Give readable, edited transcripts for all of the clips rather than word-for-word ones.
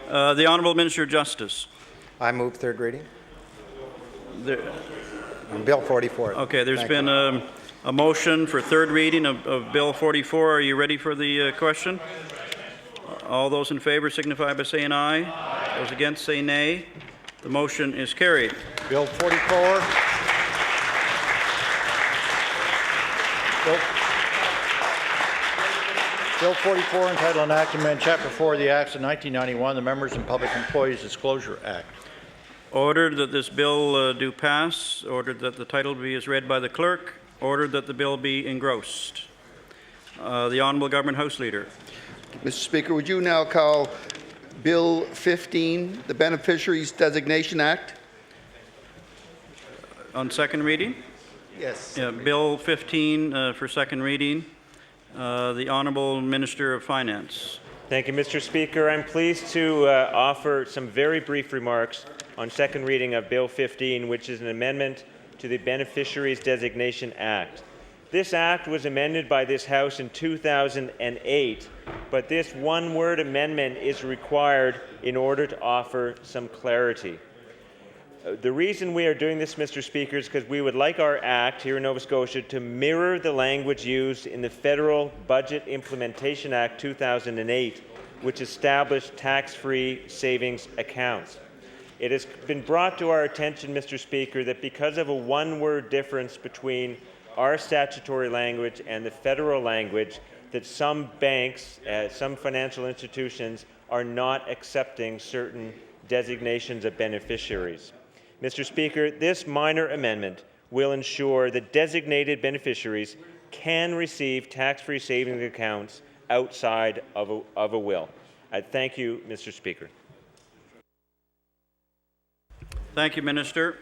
The Honourable Minister of Justice. I move third reading. On Bill 44. Okay, there's been a motion for third reading of Bill 44. Are you ready for the question? All those in favour signify by saying aye. Those against say nay. The motion is carried. Bill 44. Bill 44, entitled An Act to Amend Chapter 4 of the Acts of 1991, the Members and Public Employees Disclosure Act. Ordered that this bill do pass. Ordered that the title be as read by the clerk. Ordered that the bill be engrossed. The Honourable Government House Leader. Mr. Speaker, would you now call Bill 15, the Beneficiaries Designation Act? On second reading? Yes. Bill 15 for second reading. The Honourable Minister of Finance. Thank you, Mr. Speaker. I'm pleased to offer some very brief remarks on second reading of Bill 15, which is an amendment to the Beneficiaries Designation Act. This act was amended by this House in 2008, but this one-word amendment is required in order to offer some clarity. The reason we are doing this, Mr. Speaker, is because we would like our Act here in Nova Scotia to mirror the language used in the Federal Budget Implementation Act 2008, which established tax-free savings accounts. It has been brought to our attention, Mr. Speaker, that because of a one-word difference between our statutory language and the federal language, that some banks, some financial institutions are not accepting certain designations of beneficiaries. Mr. Speaker, this minor amendment will ensure that designated beneficiaries can receive tax-free savings accounts outside of a will. I thank you, Mr. Speaker. Thank you, Minister.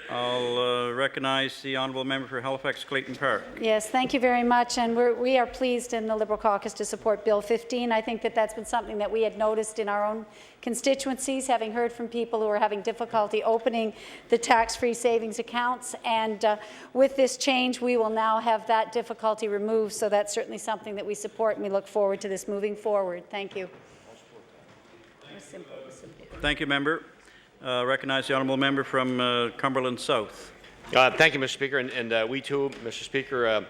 I'll recognize the Honourable Member for Halifax-Clayton Park. Yes, thank you very much. And we are pleased in the Liberal caucus to support Bill 15. I think that that's been something that we had noticed in our own constituencies, having heard from people who are having difficulty opening the tax-free savings accounts. And with this change, we will now have that difficulty removed. So that's certainly something that we support, and we look forward to this moving forward. Thank you. Thank you, Member. Recognize the Honourable Member from Cumberland South. Thank you, Mr. Speaker, and we too, Mr. Speaker,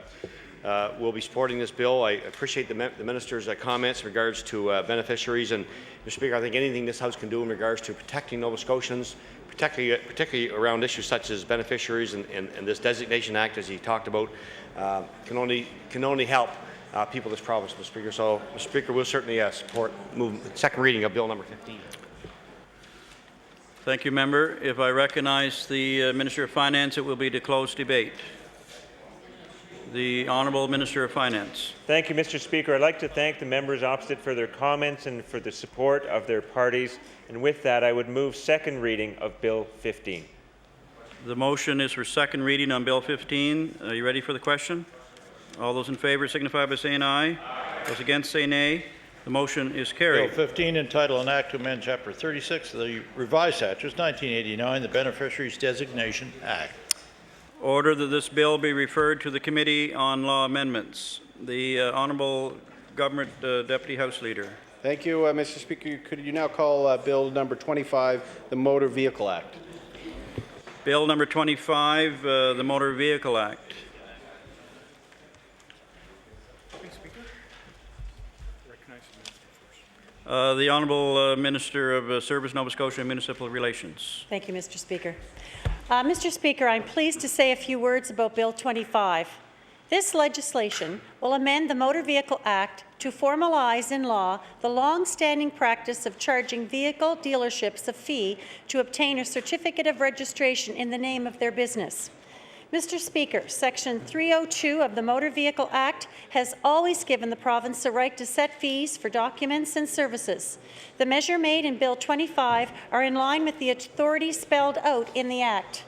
will be supporting this bill. I appreciate the Minister's comments in regards to beneficiaries, and Mr. Speaker, I think anything this House can do in regards to protecting Nova Scotians, particularly around issues such as beneficiaries and this Designation Act, as he talked about, can only help people of this province, Mr. Speaker. So, Mr. Speaker, we'll certainly support second reading of Bill number 15. Thank you, Member. If I recognize the Minister of Finance, it will be to close debate. The Honourable Minister of Finance. Thank you, Mr. Speaker. I'd like to thank the members opposite for their comments and for the support of their parties. And with that, I would move second reading of Bill 15. The motion is for second reading on Bill 15. Are you ready for the question? All those in favour signify by saying aye. Those against say nay. The motion is carried. Bill 15, entitled An Act to Amend Chapter 36 of the Revised Statutes 1989, the Beneficiaries Designation Act. Order that this bill be referred to the Committee on Law Amendments. The Honourable Government Deputy House Leader. Thank you, Mr. Speaker. Could you now call Bill number 25, the Motor Vehicle Act? Bill number 25, the Motor Vehicle Act. The Honourable Minister of Service, Nova Scotia and Municipal Relations. Thank you, Mr. Speaker. Mr. Speaker, I'm pleased to say a few words about Bill 25. This legislation will amend the Motor Vehicle Act to formalize in law the long-standing practice of charging vehicle dealerships a fee to obtain a certificate of registration in the name of their business. Mr. Speaker, Section 302 of the Motor Vehicle Act has always given the province the right to set fees for documents and services. The measure made in Bill 25 are in line with the authority spelled out in the Act.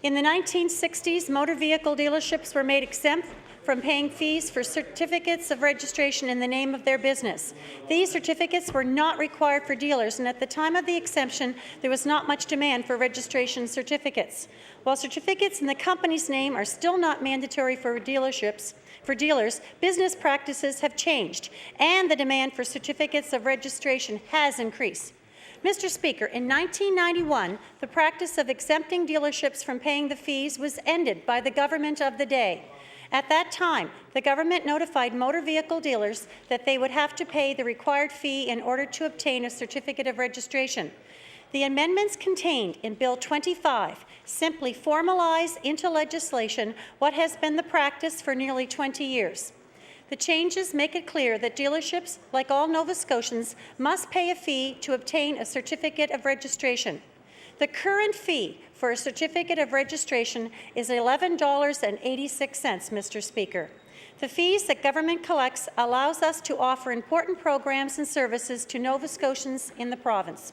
In the 1960s, motor vehicle dealerships were made exempt from paying fees for certificates of registration in the name of their business. These certificates were not required for dealers, and at the time of the exemption, there was not much demand for registration certificates. While certificates in the company's name are still not mandatory for dealerships, for dealers, business practices have changed, and the demand for certificates of registration has increased. Mr. Speaker, in 1991, the practice of exempting dealerships from paying the fees was ended by the government of the day. At that time, the government notified motor vehicle dealers that they would have to pay the required fee in order to obtain a certificate of registration. The amendments contained in Bill 25 simply formalize into legislation what has been the practice for nearly 20 years. The changes make it clear that dealerships, like all Nova Scotians, must pay a fee to obtain a certificate of registration. The current fee for a certificate of registration is $11.86, Mr. Speaker. The fees that government collects allows us to offer important programs and services to Nova Scotians in the province.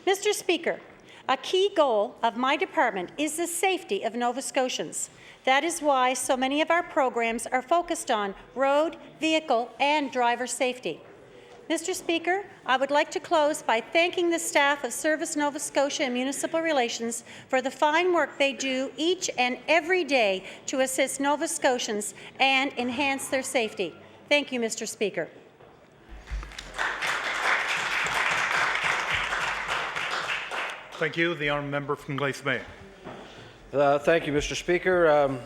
Mr. Speaker, a key goal of my department is the safety of Nova Scotians. That is why so many of our programs are focused on road, vehicle, and driver safety. Mr. Speaker, I would like to close by thanking the staff of Service Nova Scotia and Municipal Relations for the fine work they do each and every day to assist Nova Scotians and enhance their safety. Thank you, Mr. Speaker. Thank you. The honourable member from Glace Bay. Thank you, Mr. Speaker.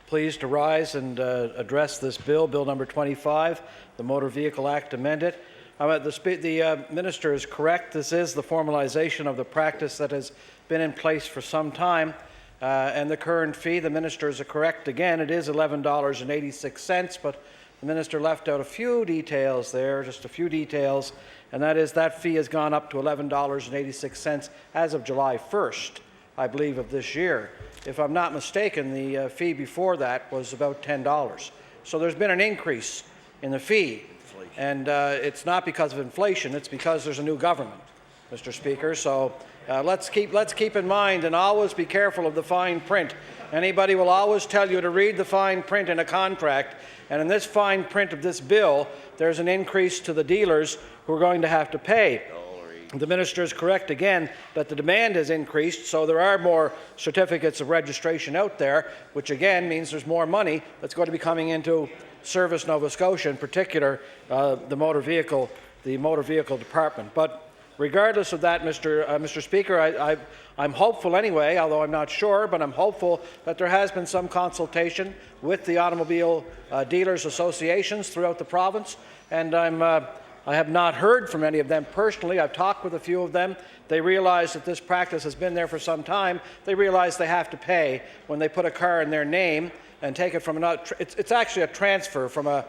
Pleased to rise and address this bill, Bill number 25, the Motor Vehicle Act amended. The minister is correct. This is the formalization of the practice that has been in place for some time. And the current fee, the minister is correct again, it is $11.86, but the minister left out a few details there, just a few details, and that is that fee has gone up to $11.86 as of July 1st, I believe, of this year. If I'm not mistaken, the fee before that was about $10. So there's been an increase in the fee, and it's not because of inflation, it's because there's a new government, Mr. Speaker. So let's keep in mind and always be careful of the fine print. Anybody will always tell you to read the fine print in a contract, and in this fine print of this bill, there's an increase to the dealers who are going to have to pay. The minister is correct again that the demand has increased, so there are more certificates of registration out there, which again means there's more money that's going to be coming into Service Nova Scotia, in particular the motor vehicle department. But regardless of that, Mr. Speaker, I'm hopeful anyway, although I'm not sure, but I'm hopeful that there has been some consultation with the automobile dealers associations throughout the province, and I have not heard from any of them personally. I've talked with a few of them. They realize that this practice has been there for some time. They realize they have to pay when they put a car in their name and take it from another. It's actually a transfer from a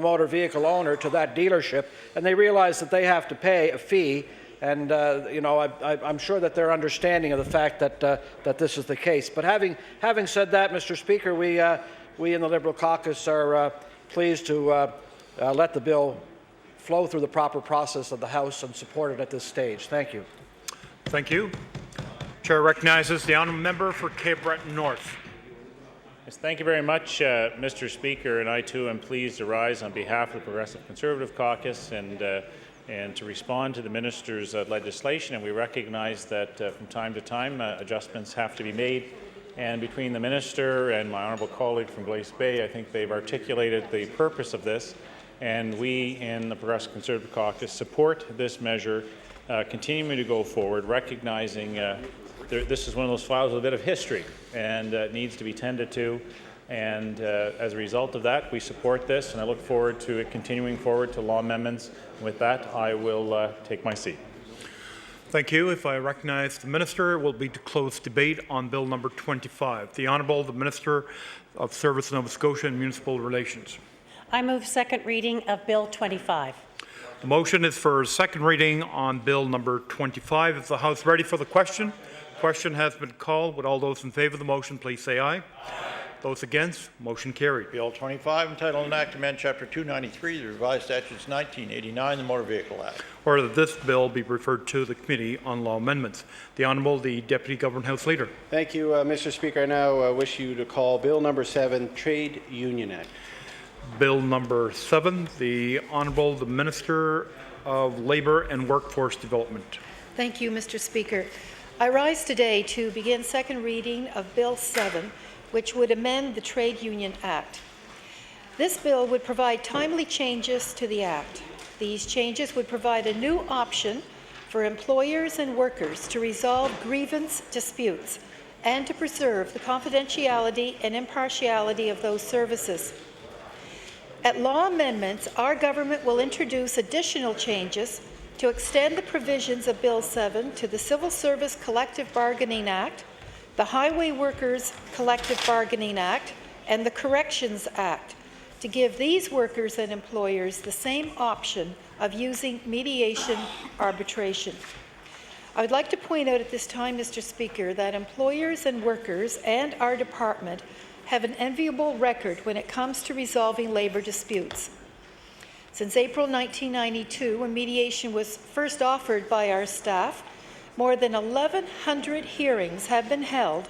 motor vehicle owner to that dealership, and they realize that they have to pay a fee. And I'm sure that they're understanding of the fact that this is the case. But having said that, Mr. Speaker, we in the Liberal caucus are pleased to let the bill flow through the proper process of the House and support it at this stage. Thank you. Thank you. Chair recognizes the honourable member for Cape Breton North. Yes, thank you very much, Mr. Speaker, and I too am pleased to rise on behalf of the Progressive Conservative Caucus and to respond to the minister's legislation. And we recognize that from time to time adjustments have to be made. And between the minister and my honourable colleague from Glace Bay, I think they've articulated the purpose of this. And we in the Progressive Conservative Caucus support this measure, continuing to go forward, recognizing this is one of those files with a bit of history and needs to be tended to. And as a result of that, we support this, and I look forward to it continuing forward to law amendments. With that, I will take my seat. Thank you. If I recognize the minister, it will be to close debate on Bill number 25. The Honourable the Minister of Service Nova Scotia and Municipal Relations. I move second reading of Bill 25. The motion is for second reading on Bill number 25. Is the House ready for the question? Question has been called. Would all those in favour of the motion please say aye? Aye. Those against? Motion carried. Bill 25, entitled an Act to amend Chapter 293, the revised statutes 1989, the Motor Vehicle Act. Order that this bill be referred to the Committee on Law Amendments. The Honourable the Deputy Government House Leader. Thank you, Mr. Speaker. I now wish you to call Bill number 7, Trade Union Act. Bill number 7, the Honourable the Minister of Labour and Workforce Development. Thank you, Mr. Speaker. I rise today to begin second reading of Bill 7, which would amend the Trade Union Act. This bill would provide timely changes to the Act. These changes would provide a new option for employers and workers to resolve grievance disputes and to preserve the confidentiality and impartiality of those services. At law amendments, our government will introduce additional changes to extend the provisions of Bill 7 to the Civil Service Collective Bargaining Act, the Highway Workers Collective Bargaining Act, and the Corrections Act, to give these workers and employers the same option of using mediation arbitration. I would like to point out at this time, Mr. Speaker, that employers and workers and our department have an enviable record when it comes to resolving labour disputes. Since April 1992, when mediation was first offered by our staff, more than 1,100 hearings have been held,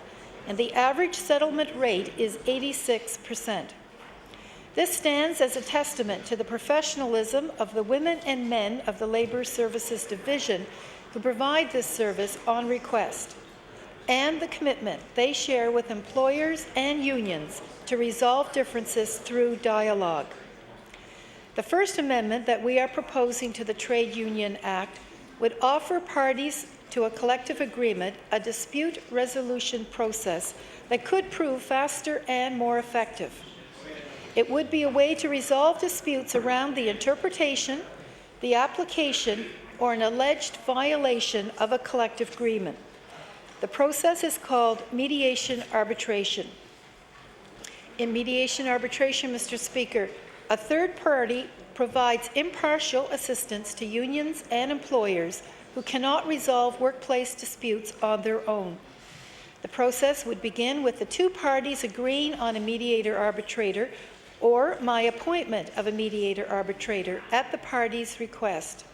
and the average settlement rate is 86%. This stands as a testament to the professionalism of the women and men of the Labour Services Division who provide this service on request, and the commitment they share with employers and unions to resolve differences through dialogue. The First Amendment that we are proposing to the Trade Union Act would offer parties to a collective agreement a dispute resolution process that could prove faster and more effective. It would be a way to resolve disputes around the interpretation, the application, or an alleged violation of a collective agreement. The process is called mediation arbitration. In mediation arbitration, Mr. Speaker, a third party provides impartial assistance to unions and employers who cannot resolve workplace disputes on their own. The process would begin with the two parties agreeing on a mediator arbitrator or my appointment of a mediator arbitrator at the party's request.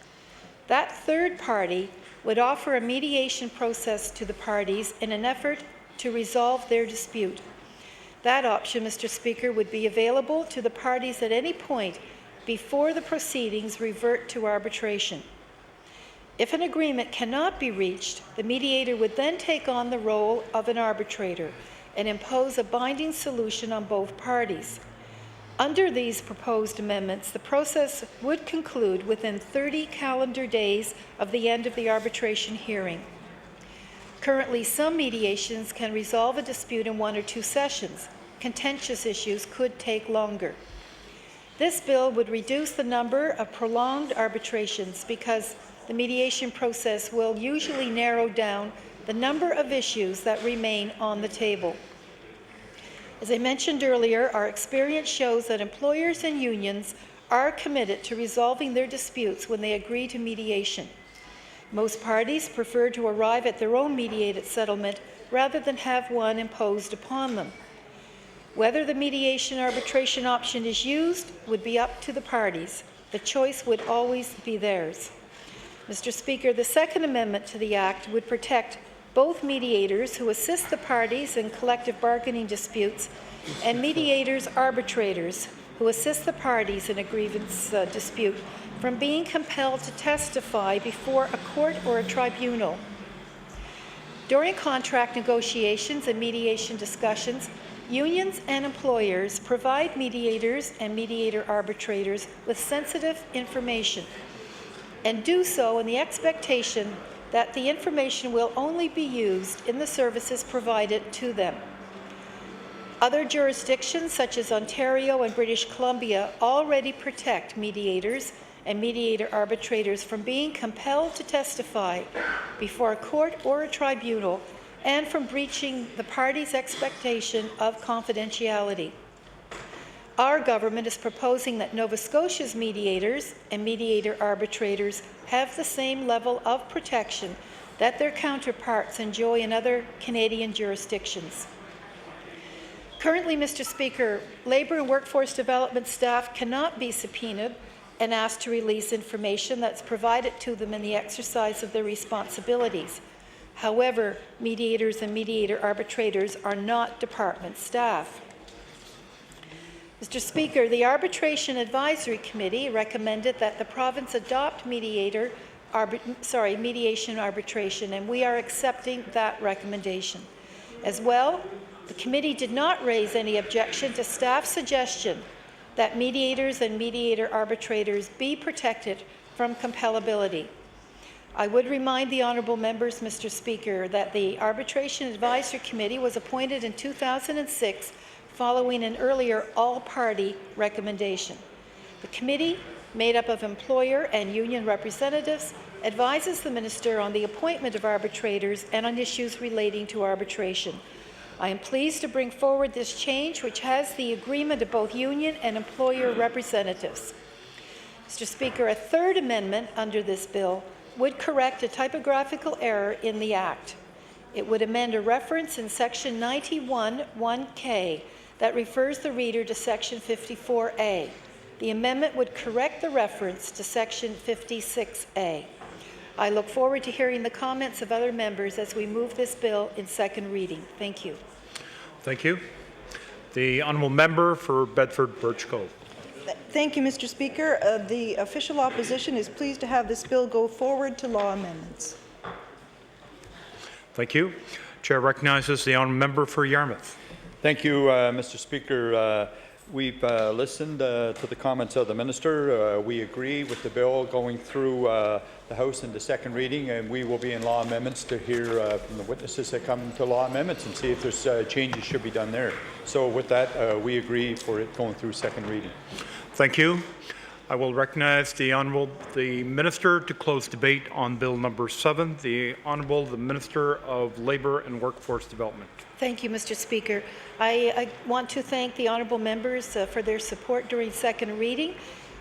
That third party would offer a mediation process to the parties in an effort to resolve their dispute. That option, Mr. Speaker, would be available to the parties at any point before the proceedings revert to arbitration. If an agreement cannot be reached, the mediator would then take on the role of an arbitrator and impose a binding solution on both parties. Under these proposed amendments, the process would conclude within 30 calendar days of the end of the arbitration hearing. Currently, some mediations can resolve a dispute in 1 or 2 sessions. Contentious issues could take longer. This bill would reduce the number of prolonged arbitrations because the mediation process will usually narrow down the number of issues that remain on the table. As I mentioned earlier, our experience shows that employers and unions are committed to resolving their disputes when they agree to mediation. Most parties prefer to arrive at their own mediated settlement rather than have one imposed upon them. Whether the mediation arbitration option is used would be up to the parties. The choice would always be theirs. Mr. Speaker, the Second Amendment to the Act would protect both mediators who assist the parties in collective bargaining disputes and mediators arbitrators who assist the parties in a grievance dispute from being compelled to testify before a court or a tribunal. During contract negotiations and mediation discussions, unions and employers provide mediators and mediator arbitrators with sensitive information and do so in the expectation that the information will only be used in the services provided to them. Other jurisdictions, such as Ontario and British Columbia, already protect mediators and mediator arbitrators from being compelled to testify before a court or a tribunal and from breaching the parties' expectation of confidentiality. Our government is proposing that Nova Scotia's mediators and mediator arbitrators have the same level of protection that their counterparts enjoy in other Canadian jurisdictions. Currently, Mr. Speaker, Labour and Workforce Development staff cannot be subpoenaed and asked to release information that's provided to them in the exercise of their responsibilities. However, mediators and mediator arbitrators are not department staff. Mr. Speaker, the Arbitration Advisory Committee recommended that the province adopt mediation arbitration, and we are accepting that recommendation. As well, the committee did not raise any objection to staff's suggestion that mediators and mediator arbitrators be protected from compellability. I would remind the honourable members, Mr. Speaker, that the Arbitration Advisory Committee was appointed in 2006 following an earlier all-party recommendation. The committee, made up of employer and union representatives, advises the Minister on the appointment of arbitrators and on issues relating to arbitration. I am pleased to bring forward this change, which has the agreement of both union and employer representatives. Mr. Speaker, a third amendment under this bill would correct a typographical error in the Act. It would amend a reference in Section 91(1)K that refers the reader to Section 54A. The amendment would correct the reference to Section 56A. I look forward to hearing the comments of other members as we move this bill in second reading. Thank you. Thank you. The honourable member for Bedford Birch Cove. Thank you, Mr. Speaker. The official opposition is pleased to have this bill go forward to law amendments. Thank you. Chair recognizes the honourable member for Yarmouth. Thank you, Mr. Speaker. We've listened to the comments of the Minister. We agree with the bill going through the House into second reading, and we will be in law amendments to hear from the witnesses that come to law amendments and see if there's changes should be done there. So with that, we agree for it going through second reading. Thank you. I will recognize the Minister to close debate on Bill number 7. The Minister of Labour and Workforce Development. Thank you, Mr. Speaker. I want to thank the honourable members for their support during second reading.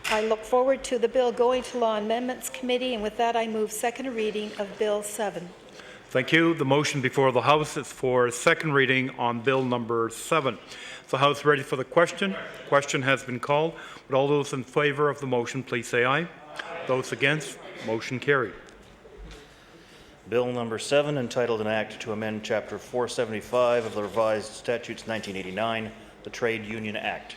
I look forward to the bill going to Law Amendments Committee, and with that I move second reading of Bill 7. Thank you. The motion before the House is for second reading on Bill number 7. Is the House ready for the question? The question has been called. Would all those in favour of the motion please say aye. Those against, motion carried. Bill number 7, entitled an Act to amend Chapter 475 of the Revised Statutes 1989, the Trade Union Act.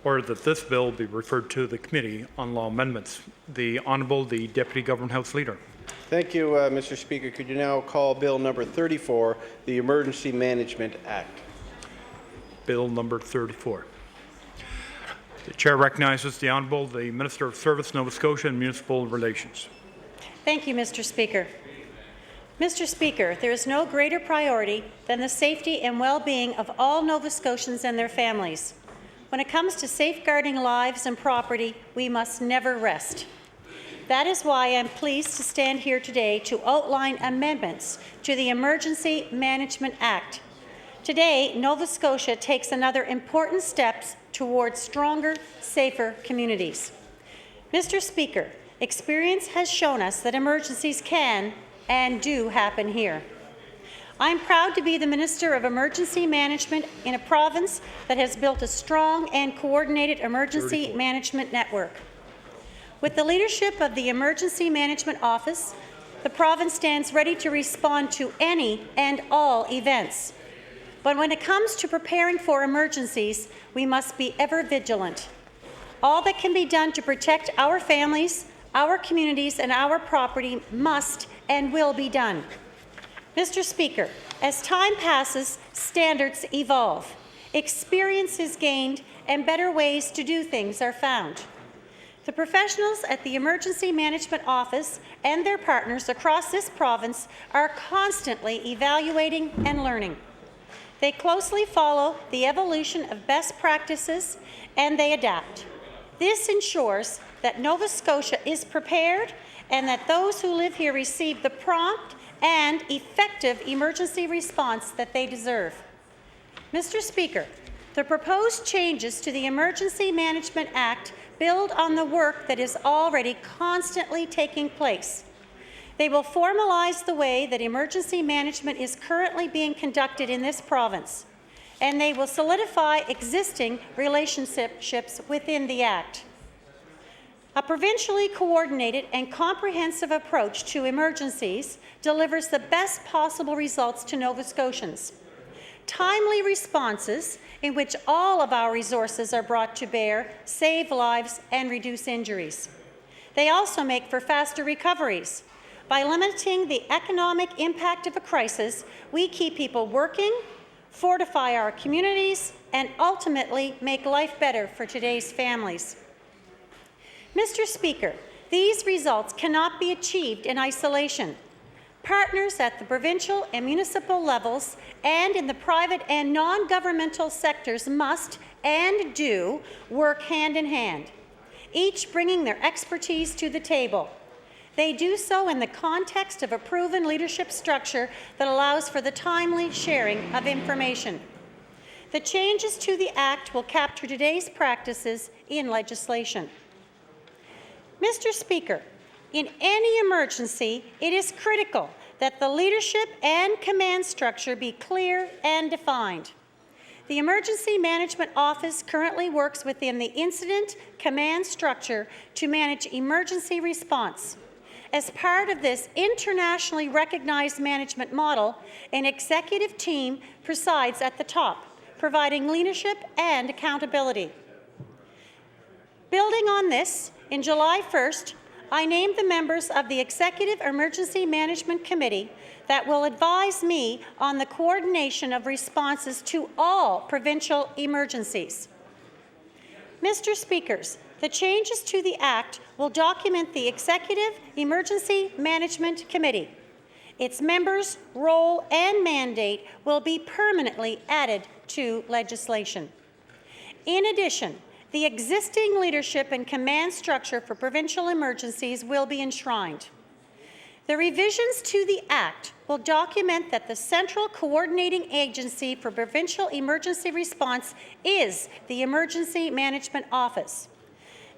Order that this bill be referred to the Committee on Law Amendments. The Honourable, the Deputy Government House Leader. Thank you, Mr. Speaker. Could you now call Bill number 34, the Emergency Management Act? Bill number 34. The Chair recognizes the Honourable, the Minister of Service, Nova Scotia and Municipal Relations. Thank you, Mr. Speaker. Mr. Speaker, there is no greater priority than the safety and well-being of all Nova Scotians and their families. When it comes to safeguarding lives and property, we must never rest. That is why I'm pleased to stand here today to outline amendments to the Emergency Management Act. Today, Nova Scotia takes another important steps towards stronger, safer communities. Mr. Speaker, experience has shown us that emergencies can and do happen here. I'm proud to be the Minister of Emergency Management in a province that has built a strong and coordinated emergency management network. With the leadership of the Emergency Management Office, the province stands ready to respond to any and all events. But when it comes to preparing for emergencies, we must be ever vigilant. All that can be done to protect our families, our communities, and our property must and will be done. Mr. Speaker, as time passes, standards evolve, experience is gained, and better ways to do things are found. The professionals at the Emergency Management Office and their partners across this province are constantly evaluating and learning. They closely follow the evolution of best practices and they adapt. This ensures that Nova Scotia is prepared and that those who live here receive the prompt and effective emergency response that they deserve. Mr. Speaker, the proposed changes to the Emergency Management Act build on the work that is already constantly taking place. They will formalize the way that emergency management is currently being conducted in this province, and they will solidify existing relationships within the Act. A provincially coordinated and comprehensive approach to emergencies delivers the best possible results to Nova Scotians. Timely responses in which all of our resources are brought to bear save lives and reduce injuries. They also make for faster recoveries. By limiting the economic impact of a crisis, we keep people working, fortify our communities, and ultimately make life better for today's families. Mr. Speaker, these results cannot be achieved in isolation. Partners at the provincial and municipal levels and in the private and non-governmental sectors must and do work hand in hand, each bringing their expertise to the table. They do so in the context of a proven leadership structure that allows for the timely sharing of information. The changes to the Act will capture today's practices in legislation. Mr. Speaker, in any emergency, it is critical that the leadership and command structure be clear and defined. The Emergency Management Office currently works within the incident command structure to manage emergency response. As part of this internationally recognized management model, an executive team presides at the top, providing leadership and accountability. Building on this, in July 1st, I named the members of the Executive Emergency Management Committee that will advise me on the coordination of responses to all provincial emergencies. Mr. Speakers, the changes to the Act will document the Executive Emergency Management Committee. Its members' role and mandate will be permanently added to legislation. In addition, the existing leadership and command structure for provincial emergencies will be enshrined. The revisions to the Act will document that the central coordinating agency for provincial emergency response is the Emergency Management Office.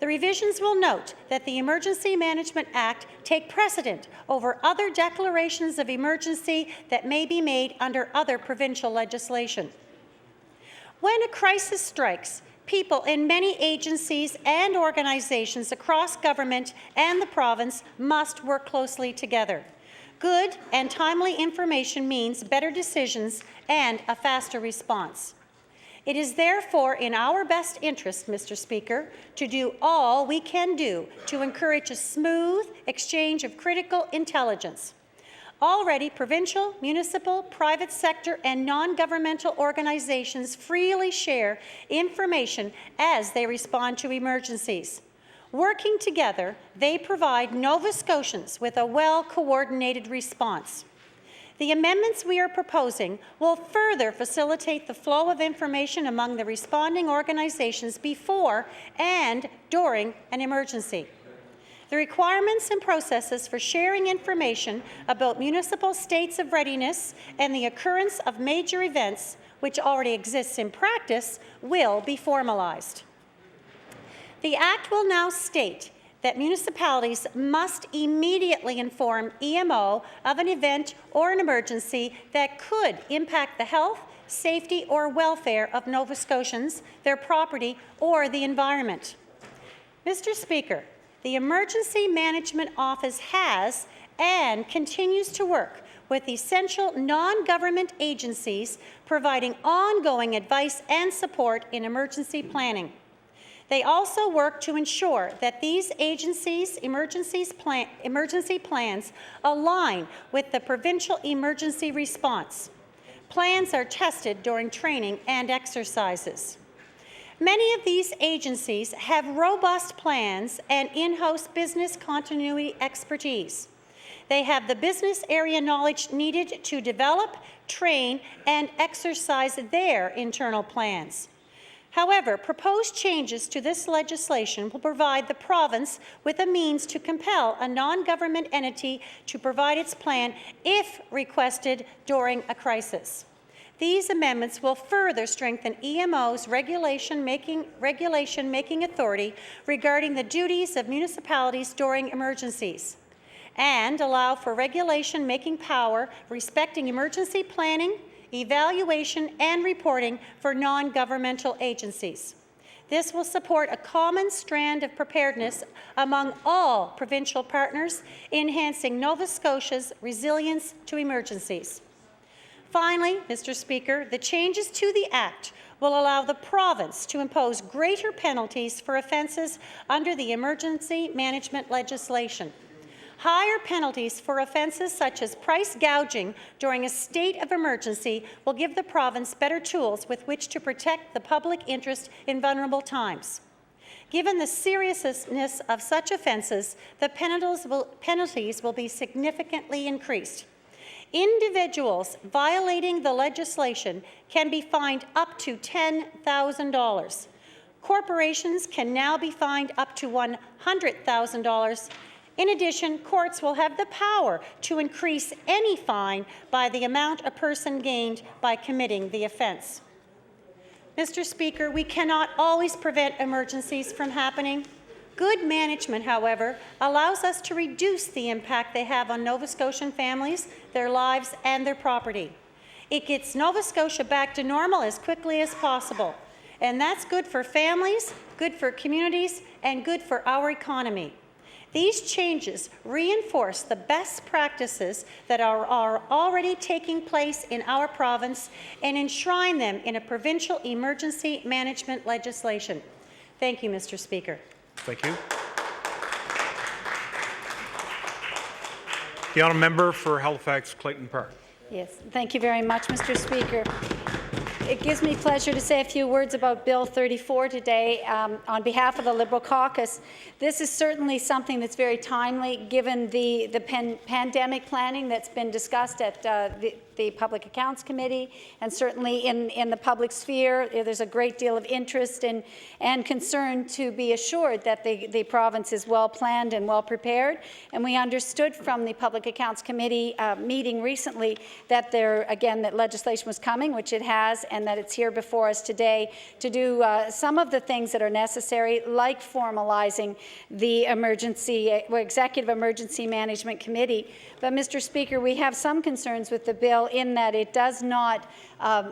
The revisions will note that the Emergency Management Act take precedent over other declarations of emergency that may be made under other provincial legislation. When a crisis strikes, people in many agencies and organizations across government and the province must work closely together. Good and timely information means better decisions and a faster response. It is therefore in our best interest, Mr. Speaker, to do all we can do to encourage a smooth exchange of critical intelligence. Already, provincial, municipal, private sector, and non-governmental organizations freely share information as they respond to emergencies. Working together, they provide Nova Scotians with a well-coordinated response. The amendments we are proposing will further facilitate the flow of information among the responding organizations before and during an emergency. The requirements and processes for sharing information about municipal states of readiness and the occurrence of major events, which already exists in practice, will be formalized. The Act will now state that municipalities must immediately inform EMO of an event or an emergency that could impact the health, safety, or welfare of Nova Scotians, their property, or the environment. Mr. Speaker, the Emergency Management Office has and continues to work with essential non-government agencies providing ongoing advice and support in emergency planning. They also work to ensure that these agencies' emergency plans align with the provincial emergency response. Plans are tested during training and exercises. Many of these agencies have robust plans and in-house business continuity expertise. They have the business area knowledge needed to develop, train, and exercise their internal plans. However, proposed changes to this legislation will provide the province with a means to compel a non-government entity to provide its plan if requested during a crisis. These amendments will further strengthen EMO's regulation-making authority regarding the duties of municipalities during emergencies, and allow for regulation-making power respecting emergency planning, evaluation, and reporting for non-governmental agencies. This will support a common strand of preparedness among all provincial partners, enhancing Nova Scotia's resilience to emergencies. Finally, Mr. Speaker, the changes to the Act will allow the province to impose greater penalties for offences under the emergency management legislation. Higher penalties for offences such as price gouging during a state of emergency will give the province better tools with which to protect the public interest in vulnerable times. Given the seriousness of such offences, the penalties will be significantly increased. Individuals violating the legislation can be fined up to $10,000. Corporations can now be fined up to $100,000. In addition, courts will have the power to increase any fine by the amount a person gained by committing the offence. Mr. Speaker, we cannot always prevent emergencies from happening. Good management, however, allows us to reduce the impact they have on Nova Scotian families, their lives, and their property. It gets Nova Scotia back to normal as quickly as possible, and that's good for families, good for communities, and good for our economy. These changes reinforce the best practices that are already taking place in our province and enshrine them in a provincial emergency management legislation. Thank you, Mr. Speaker. Thank you. The honourable member for Halifax Clayton Park. Yes, thank you very much, Mr. Speaker. It gives me pleasure to say a few words about Bill 34 today on behalf of the Liberal caucus. This is certainly something that's very timely given the pandemic planning that's been discussed at the Public Accounts Committee, and certainly in the public sphere. There's a great deal of interest and concern to be assured that the province is well planned and well prepared. And we understood from the Public Accounts Committee meeting recently that that legislation was coming, which it has, and that it's here before us today to do some of the things that are necessary, like formalizing the Executive Emergency Management Committee. But, Mr. Speaker, we have some concerns with the bill in that it does not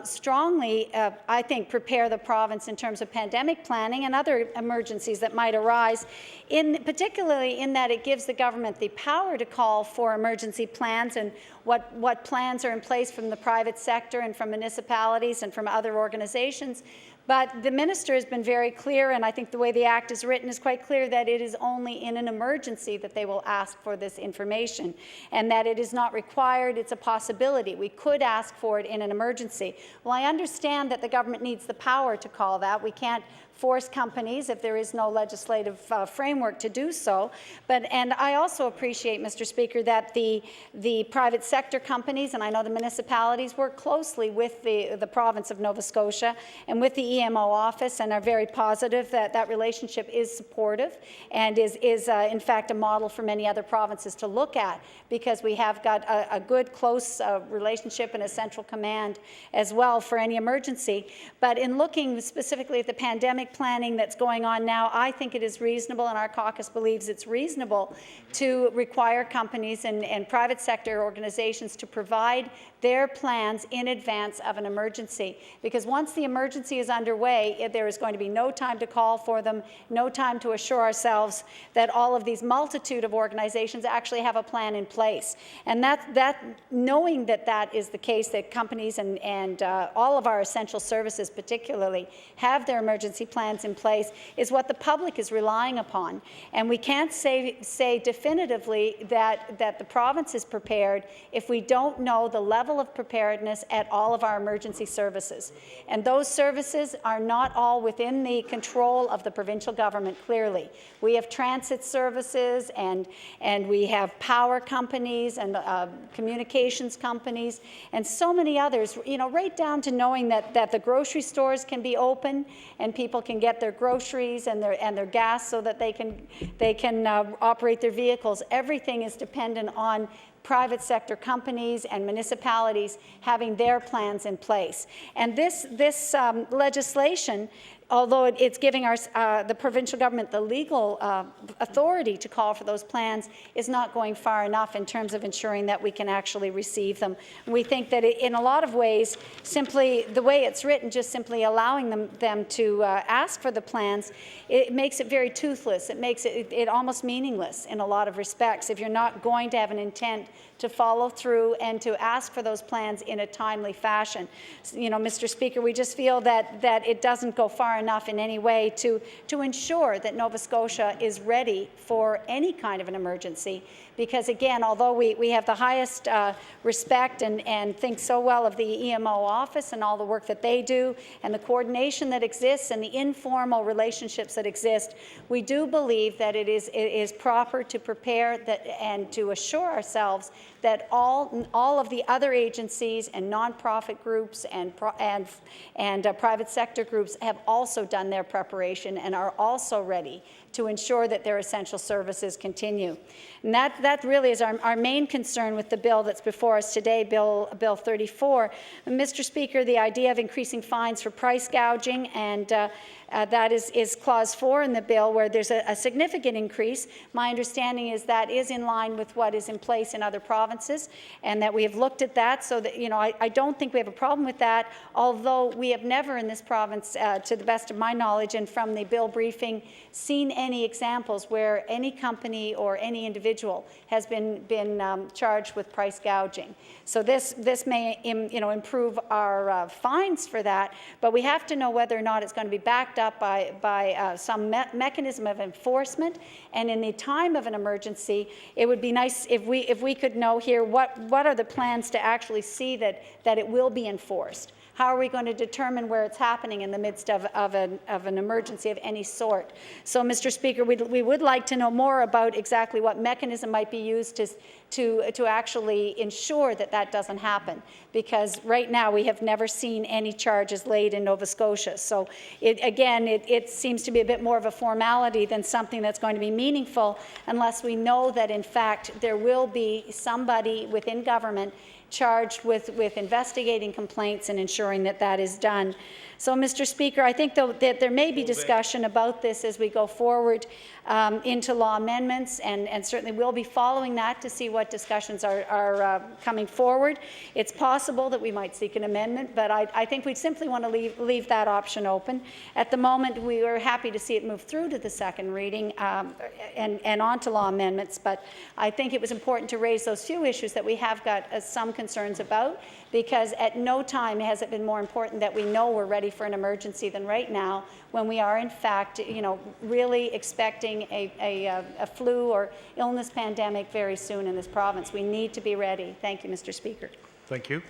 strongly, I think, prepare the province in terms of pandemic planning and other emergencies that might arise, particularly in that it gives the government the power to call for emergency plans and what plans are in place from the private sector and from municipalities and from other organizations. But the minister has been very clear, and I think the way the Act is written is quite clear, that it is only in an emergency that they will ask for this information, and that it is not required, it's a possibility. We could ask for it in an emergency. Well, I understand that the government needs the power to call that. We can't force companies if there is no legislative framework to do so. And I also appreciate, Mr. Speaker, that the private sector companies, and I know the municipalities, work closely with the province of Nova Scotia and with the EMO office, and are very positive that that relationship is supportive and is in fact a model for many other provinces to look at, because we have got a good close relationship and a central command as well for any emergency. But in looking specifically at the pandemic planning that's going on now, I think it is reasonable, and our caucus believes it's reasonable, to require companies and private sector organizations to provide their plans in advance of an emergency. Because once the emergency is underway, there is going to be no time to call for them, no time to assure ourselves that all of these multitude of organizations actually have a plan in place. And knowing that that is the case, that companies and all of our essential services particularly have their emergency plans in place, is what the public is relying upon. And we can't say definitively that the province is prepared if we don't know the level of preparedness at all of our emergency services. And those services are not all within the control of the provincial government, clearly. We have transit services, and we have power companies and communications companies and so many others, right down to knowing that the grocery stores can be open and people can get their groceries and their gas so that they can operate their vehicles. Everything is dependent on private sector companies and municipalities having their plans in place. And this legislation, although it's giving the provincial government the legal authority to call for those plans, is not going far enough in terms of ensuring that we can actually receive them. We think that in a lot of ways, simply the way it's written, just simply allowing them to ask for the plans, it makes it very toothless. It makes it almost meaningless in a lot of respects if you're not going to have an intent to follow through and to ask for those plans in a timely fashion. Mr. Speaker, we just feel that it doesn't go far enough in any way to ensure that Nova Scotia is ready for any kind of an emergency. Because again, although we have the highest respect and think so well of the EMO office and all the work that they do and the coordination that exists and the informal relationships that exist, we do believe that it is proper to prepare that and to assure ourselves that all of the other agencies and nonprofit groups and private sector groups have also done their preparation and are also ready to ensure that their essential services continue. And that really is our main concern with the bill that's before us today, Bill 34. Mr. Speaker, the idea of increasing fines for price gouging, and that is Clause 4 in the bill, where there's a significant increase. My understanding is that is in line with what is in place in other provinces, and that we have looked at that, so that, I don't think we have a problem with that, although we have never in this province, to the best of my knowledge and from the bill briefing, seen any examples where any company or any individual has been charged with price gouging. So this may improve our fines for that, but we have to know whether or not it's going to be backed up by some mechanism of enforcement. And in the time of an emergency, it would be nice if we could know here what are the plans to actually see that it will be enforced. How are we going to determine where it's happening in the midst of an emergency of any sort? So, Mr. Speaker, we would like to know more about exactly what mechanism might be used to actually ensure that doesn't happen, because right now we have never seen any charges laid in Nova Scotia. So, it seems to be a bit more of a formality than something that's going to be meaningful unless we know that, in fact, there will be somebody within government charged with investigating complaints and ensuring that is done. So, Mr. Speaker, I think that there may be discussion about this as we go forward into law amendments, and certainly we'll be following that to see what discussions are coming forward. It's possible that we might seek an amendment, but I think we simply want to leave that option open. At the moment, we are happy to see it move through to the second reading and on to law amendments, but I think it was important to raise those few issues that we have got some concerns about, because at no time has it been more important that we know we're ready for an emergency than right now, when we are in fact, really expecting a flu or illness pandemic very soon in this province. We need to be ready. Thank you, Mr. Speaker. Thank you.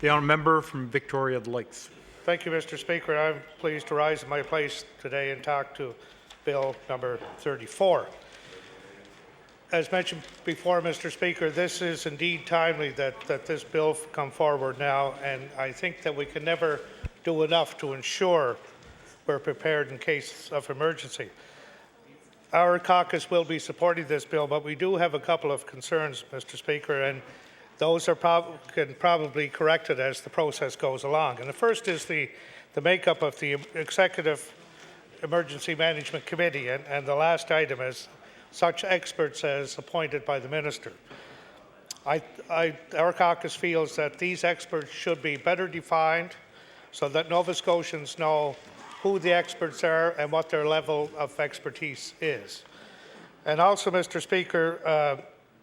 The honourable member from Victoria Lakes. Thank you, Mr. Speaker. I'm pleased to rise in my place today and talk to Bill number 34. As mentioned before, Mr. Speaker, this is indeed timely that this bill come forward now, and I think that we can never do enough to ensure we're prepared in case of emergency. Our caucus will be supporting this bill, but we do have a couple of concerns, Mr. Speaker, and those can probably corrected as the process goes along. And the first is the makeup of the Executive Emergency Management Committee, and the last item is such experts as appointed by the minister. Our caucus feels that these experts should be better defined so that Nova Scotians know who the experts are and what their level of expertise is. And also, Mr. Speaker,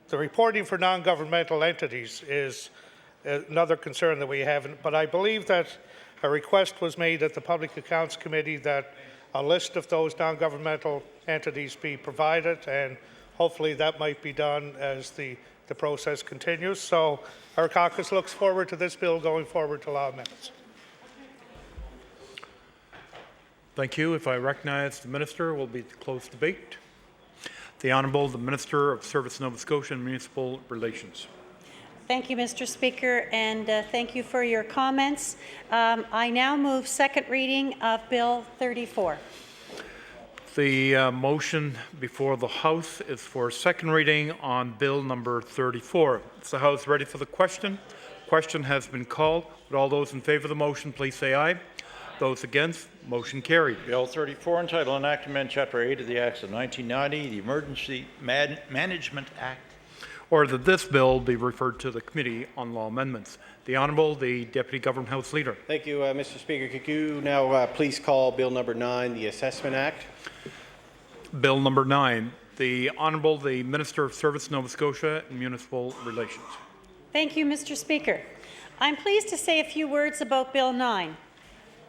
the reporting for non-governmental entities is another concern that we have, but I believe that a request was made at the Public Accounts Committee that a list of those non-governmental entities be provided, and hopefully that might be done as the process continues. So our caucus looks forward to this bill going forward to law amendments. Thank you. If I recognize the minister, will be the closed debate. The Honourable, the Minister of Service Nova Scotia and Municipal Relations. Thank you, Mr. Speaker, and thank you for your comments. I now move second reading of Bill 34. The motion before the House is for second reading on Bill number 34. Is the House ready for the question? Question has been called. Would all those in favour of the motion please say aye. Those against, motion carried. Bill 34, entitled An Act to Amend Chapter 8 of the Acts of 1990, the Emergency Management Act. Or that this bill be referred to the Committee on Law Amendments. The Honourable, the Deputy Government House Leader. Thank you, Mr. Speaker. Could you now please call Bill number 9, the Assessment Act? Bill number 9. The Honourable, the Minister of Service Nova Scotia and Municipal Relations. Thank you, Mr. Speaker. I'm pleased to say a few words about Bill 9.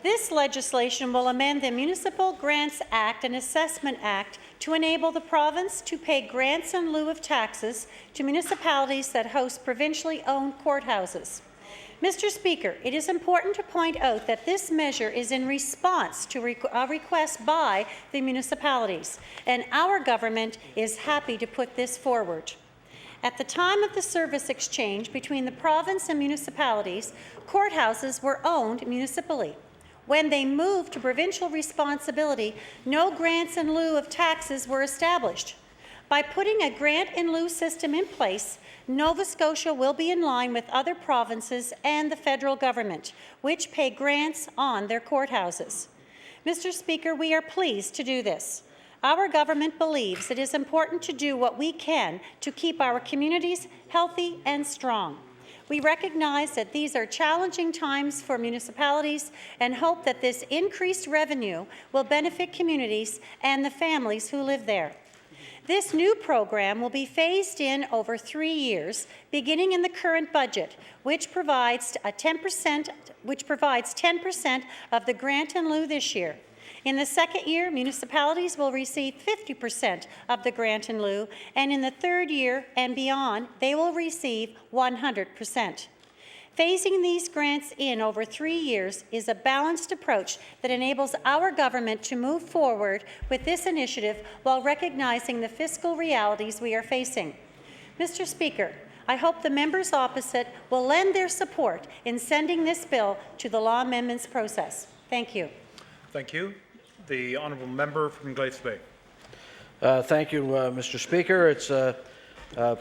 This legislation will amend the Municipal Grants Act and Assessment Act to enable the province to pay grants in lieu of taxes to municipalities that host provincially owned courthouses. Mr. Speaker, it is important to point out that this measure is in response to a request by the municipalities, and our government is happy to put this forward. At the time of the service exchange between the province and municipalities, courthouses were owned municipally. When they moved to provincial responsibility, no grants in lieu of taxes were established. By putting a grant in lieu system in place, Nova Scotia will be in line with other provinces and the federal government, which pay grants on their courthouses. Mr. Speaker, we are pleased to do this. Our government believes it is important to do what we can to keep our communities healthy and strong. We recognize that these are challenging times for municipalities and hope that this increased revenue will benefit communities and the families who live there. This new program will be phased in over 3 years, beginning in the current budget, which provides 10% of the grant in lieu this year. In the second year, municipalities will receive 50% of the grant in lieu, and in the third year and beyond, they will receive 100%. Phasing these grants in over 3 years is a balanced approach that enables our government to move forward with this initiative while recognizing the fiscal realities we are facing. Mr. Speaker, I hope the members opposite will lend their support in sending this bill to the law amendments process. Thank you. Thank you. The honourable member from Glace Bay. Thank you, Mr. Speaker. It's a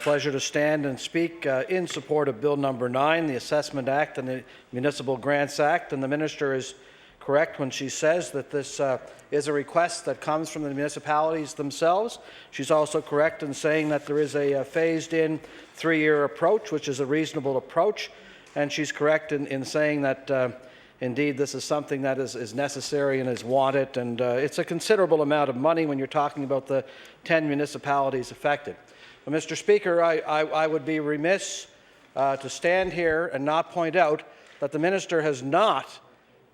pleasure to stand and speak in support of Bill number 9, the Assessment Act and the Municipal Grants Act. And the minister is correct when she says that this is a request that comes from the municipalities themselves. She's also correct in saying that there is a phased-in 3-year approach, which is a reasonable approach. And she's correct in saying that indeed this is something that is necessary and is wanted. And it's a considerable amount of money when you're talking about the 10 municipalities affected. But Mr. Speaker, I would be remiss to stand here and not point out that the minister has not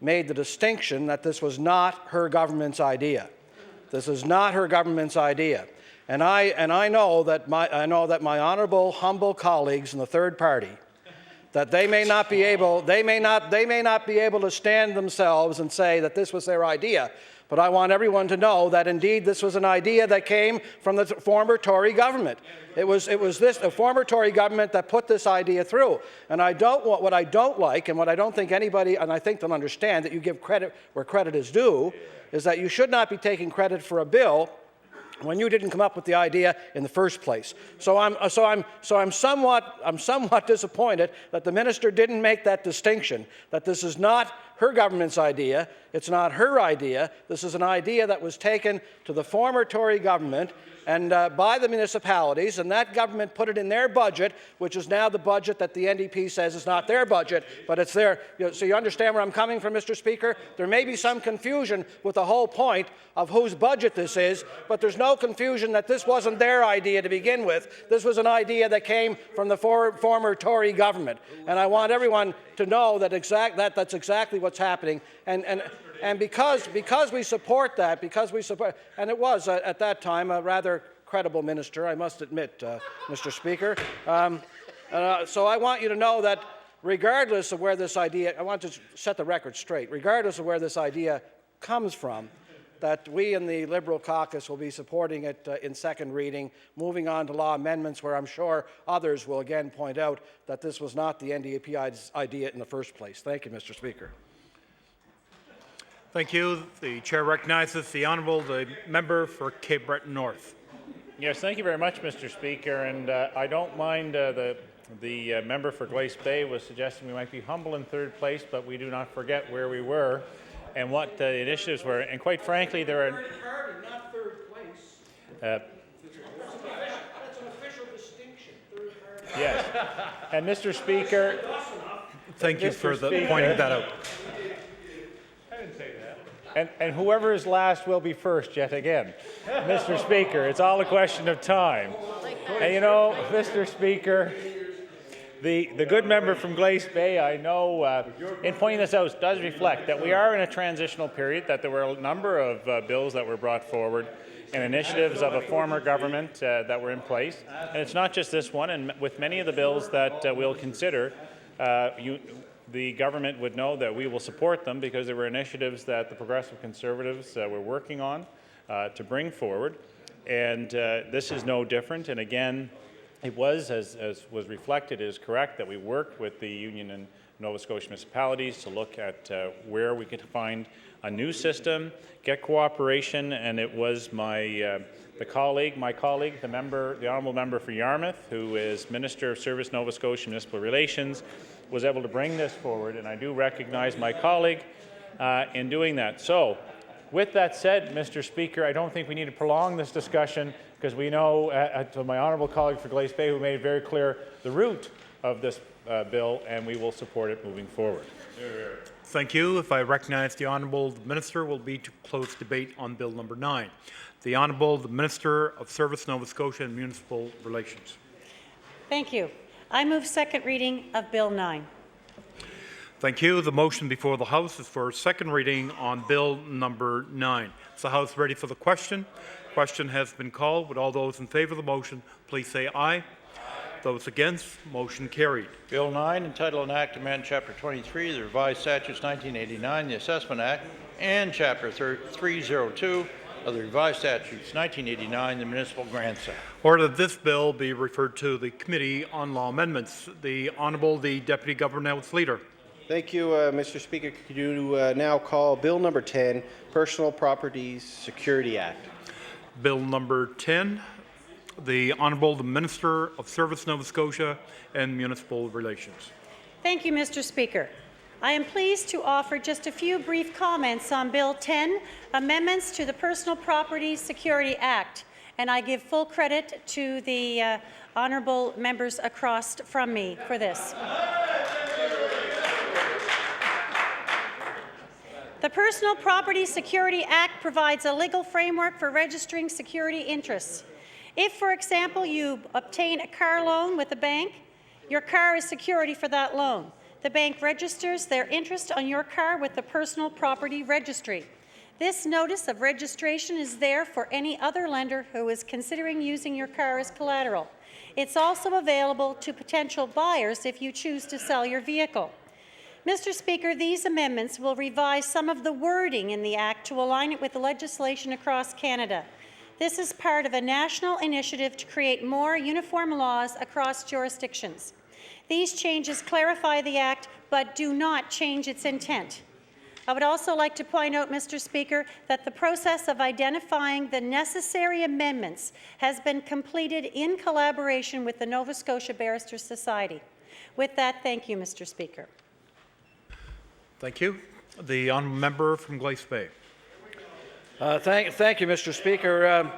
made the distinction that this was not her government's idea. This is not her government's idea. And I know that my honourable, humble colleagues in the third party, that they may not be able to stand themselves and say that this was their idea. But I want everyone to know that indeed this was an idea that came from the former Tory government. It was the former Tory government that put this idea through. And what I don't like, and what I don't think anybody, and I think they'll understand that you give credit where credit is due, is that you should not be taking credit for a bill when you didn't come up with the idea in the first place. So I'm somewhat disappointed that the minister didn't make that distinction, that this is not her government's idea, it's not her idea, this is an idea that was taken to the former Tory government and by the municipalities, and that government put it in their budget, which is now the budget that the NDP says is not their budget, but it's their. So you understand where I'm coming from, Mr. Speaker? There may be some confusion with the whole point of whose budget this is, but there's no confusion that this wasn't their idea to begin with. This was an idea that came from the former Tory government, and I want everyone to know that that's exactly what's happening. And because we support that, and it was at that time a rather credible minister, I must admit, Mr. Speaker. So I want you to know that regardless of where this idea, I want to set the record straight, regardless of where this idea comes from, that we in the Liberal caucus will be supporting it in second reading, moving on to law amendments where I'm sure others will again point out that this was not the NDP's idea in the first place. Thank you, Mr. Speaker. Thank you. The chair recognizes the honourable member for Cape Breton North. Yes, thank you very much, Mr. Speaker. And I don't mind the member for Glace Bay was suggesting we might be humble in third place, but we do not forget where we were and what the initiatives were. And quite frankly, there are. Not third place. That's an official distinction. Third party. Yes. And Mr. Speaker. Thank you for pointing that out. I didn't say that. And whoever is last will be first yet again. Mr. Speaker, it's all a question of time. And you know, Mr. Speaker, The good member from Glace Bay, I know, in pointing this out, does reflect that we are in a transitional period, that there were a number of bills that were brought forward and initiatives of a former government that were in place. And it's not just this one, and with many of the bills that we'll consider, the government would know that we will support them because there were initiatives that the Progressive Conservatives were working on to bring forward. And this is no different. And again, it was, as was reflected, is correct that we worked with the Union and Nova Scotia municipalities to look at where we could find a new system, get cooperation, and it was my colleague, the member, the honourable member for Yarmouth, who is Minister of Service Nova Scotia Municipal Relations, was able to bring this forward, and I do recognize my colleague in doing that. So, with that said, Mr. Speaker, I don't think we need to prolong this discussion because we know, to my honourable colleague for Glace Bay, who made it very clear the root of this bill, and we will support it moving forward. Thank you. If I recognize the Honourable Minister, will be to close debate on Bill number 9. The Honourable Minister of Service, Nova Scotia and Municipal Relations. Thank you. I move second reading of Bill 9. Thank you. The motion before the House is for second reading on Bill number 9. Is the House ready for the question? Question has been called. Would all those in favour of the motion please say aye? Those against, motion carried. Bill 9, entitled an Act to amend Chapter 23 of the Revised Statutes 1989, the Assessment Act, and Chapter 302 of the Revised Statutes 1989, the Municipal Grants Act. Order that this bill be referred to the Committee on Law Amendments. The Honourable the Deputy Government House Leader. Thank you, Mr. Speaker. Could you now call Bill number 10, Personal Properties Security Act? Bill number 10. The Honourable the Minister of Service, Nova Scotia and Municipal Relations. Thank you, Mr. Speaker. I am pleased to offer just a few brief comments on Bill 10, Amendments to the Personal Property Security Act, and I give full credit to the honourable members across from me for this. The Personal Property Security Act provides a legal framework for registering security interests. If, for example, you obtain a car loan with a bank, your car is security for that loan. The bank registers their interest on your car with the Personal Property Registry. This notice of registration is there for any other lender who is considering using your car as collateral. It's also available to potential buyers if you choose to sell your vehicle. Mr. Speaker, these amendments will revise some of the wording in the Act to align it with the legislation across Canada. This is part of a national initiative to create more uniform laws across jurisdictions. These changes clarify the Act, but do not change its intent. I would also like to point out, Mr. Speaker, that the process of identifying the necessary amendments has been completed in collaboration with the Nova Scotia Barristers Society. With that, thank you, Mr. Speaker. Thank you. The honourable member from Glace Bay. Thank you, Mr. Speaker.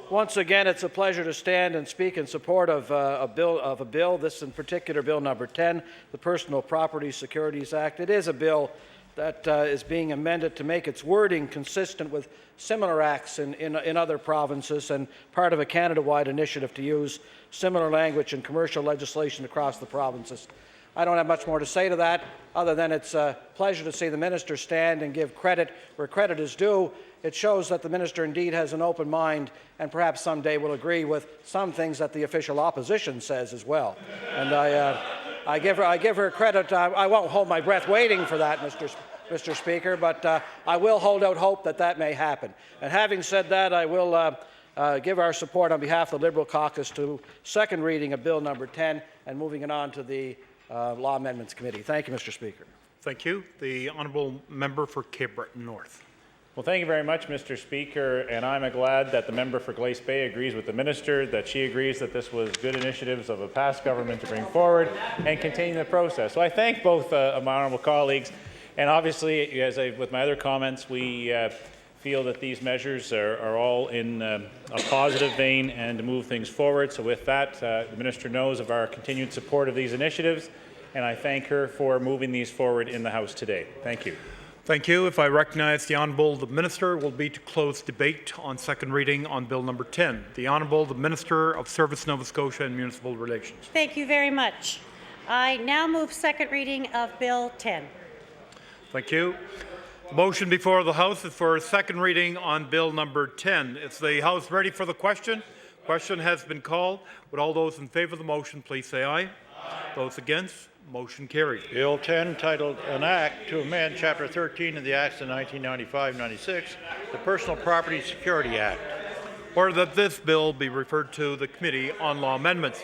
Once again, it's a pleasure to stand and speak in support of a bill. This, in particular, Bill number 10, the Personal Property Securities Act. It is a bill that is being amended to make its wording consistent with similar acts in other provinces and part of a Canada-wide initiative to use similar language in commercial legislation across the provinces. I don't have much more to say to that, other than it's a pleasure to see the minister stand and give credit where credit is due. It shows that the minister indeed has an open mind and perhaps someday will agree with some things that the official opposition says as well. And I give her credit. I won't hold my breath waiting for that, Mr. Speaker, but I will hold out hope that that may happen. And having said that, I will give our support on behalf of the Liberal caucus to second reading of Bill number 10 and moving it on to the Law Amendments Committee. Thank you, Mr. Speaker. Thank you. The honourable member for Cape Breton North. Well, thank you very much, Mr. Speaker, and I'm glad that the member for Glace Bay agrees with the minister, that she agrees that this was good initiatives of a past government to bring forward and continue the process. So I thank both of my honourable colleagues, and obviously, with my other comments, we feel that these measures are all in a positive vein and to move things forward. So with that, the minister knows of our continued support of these initiatives, and I thank her for moving these forward in the House today. Thank you. Thank you. If I recognize the Honourable the Minister, will be to close debate on second reading on Bill number 10. The Honourable the Minister of Service, Nova Scotia and Municipal Relations. Thank you very much. I now move second reading of Bill 10. Thank you. The motion before the House is for a second reading on Bill number 10. Is the House ready for the question? Question has been called. Would all those in favour of the motion please say aye? Those against? Motion carried. Bill 10, titled An Act to Amend Chapter 13 of the Acts of 1995-96, the Personal Property Security Act. Order that this bill be referred to the Committee on Law Amendments.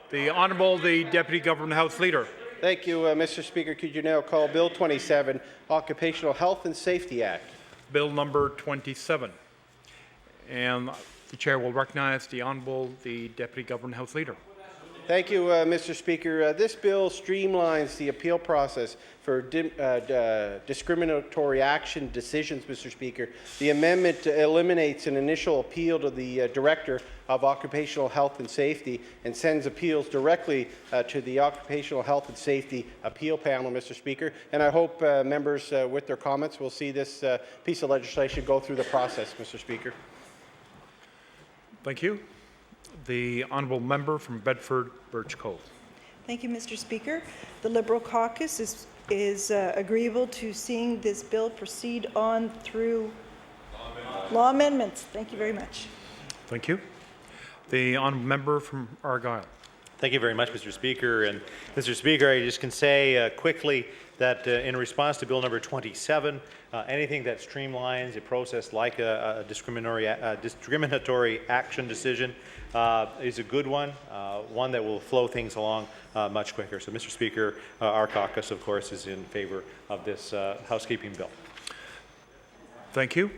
The Honourable the Deputy Government House Leader. Thank you, Mr. Speaker. Could you now call Bill 27, Occupational Health and Safety Act? Bill number 27. And the Chair will recognize the Honourable the Deputy Government House Leader. Thank you, Mr. Speaker. This bill streamlines the appeal process for discriminatory action decisions, Mr. Speaker. The amendment eliminates an initial appeal to the Director of Occupational Health and Safety and sends appeals directly to the Occupational Health and Safety Appeal Panel, Mr. Speaker. And I hope members with their comments will see this piece of legislation go through the process, Mr. Speaker. Thank you. The Honourable Member from Bedford Birch Cove. Thank you, Mr. Speaker. The Liberal caucus is agreeable to seeing this bill proceed on through law amendments. Thank you very much. Thank you. The Honourable Member from Argyll. Thank you very much, Mr. Speaker. And Mr. Speaker, I just can say quickly that in response to Bill number 27, anything that streamlines a process like a discriminatory action decision is a good one, one that will flow things along much quicker. So, Mr. Speaker, our caucus, of course, is in favor of this housekeeping bill. Thank you.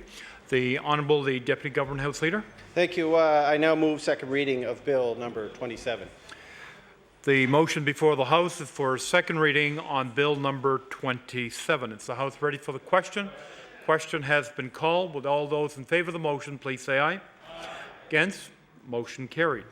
The Honourable the Deputy Government House Leader. Thank you. I now move second reading of Bill number 27. The motion before the House is for second reading on Bill number 27. Is the House ready for the question? Question has been called. Would all those in favour of the motion please say aye? Against? Motion carried.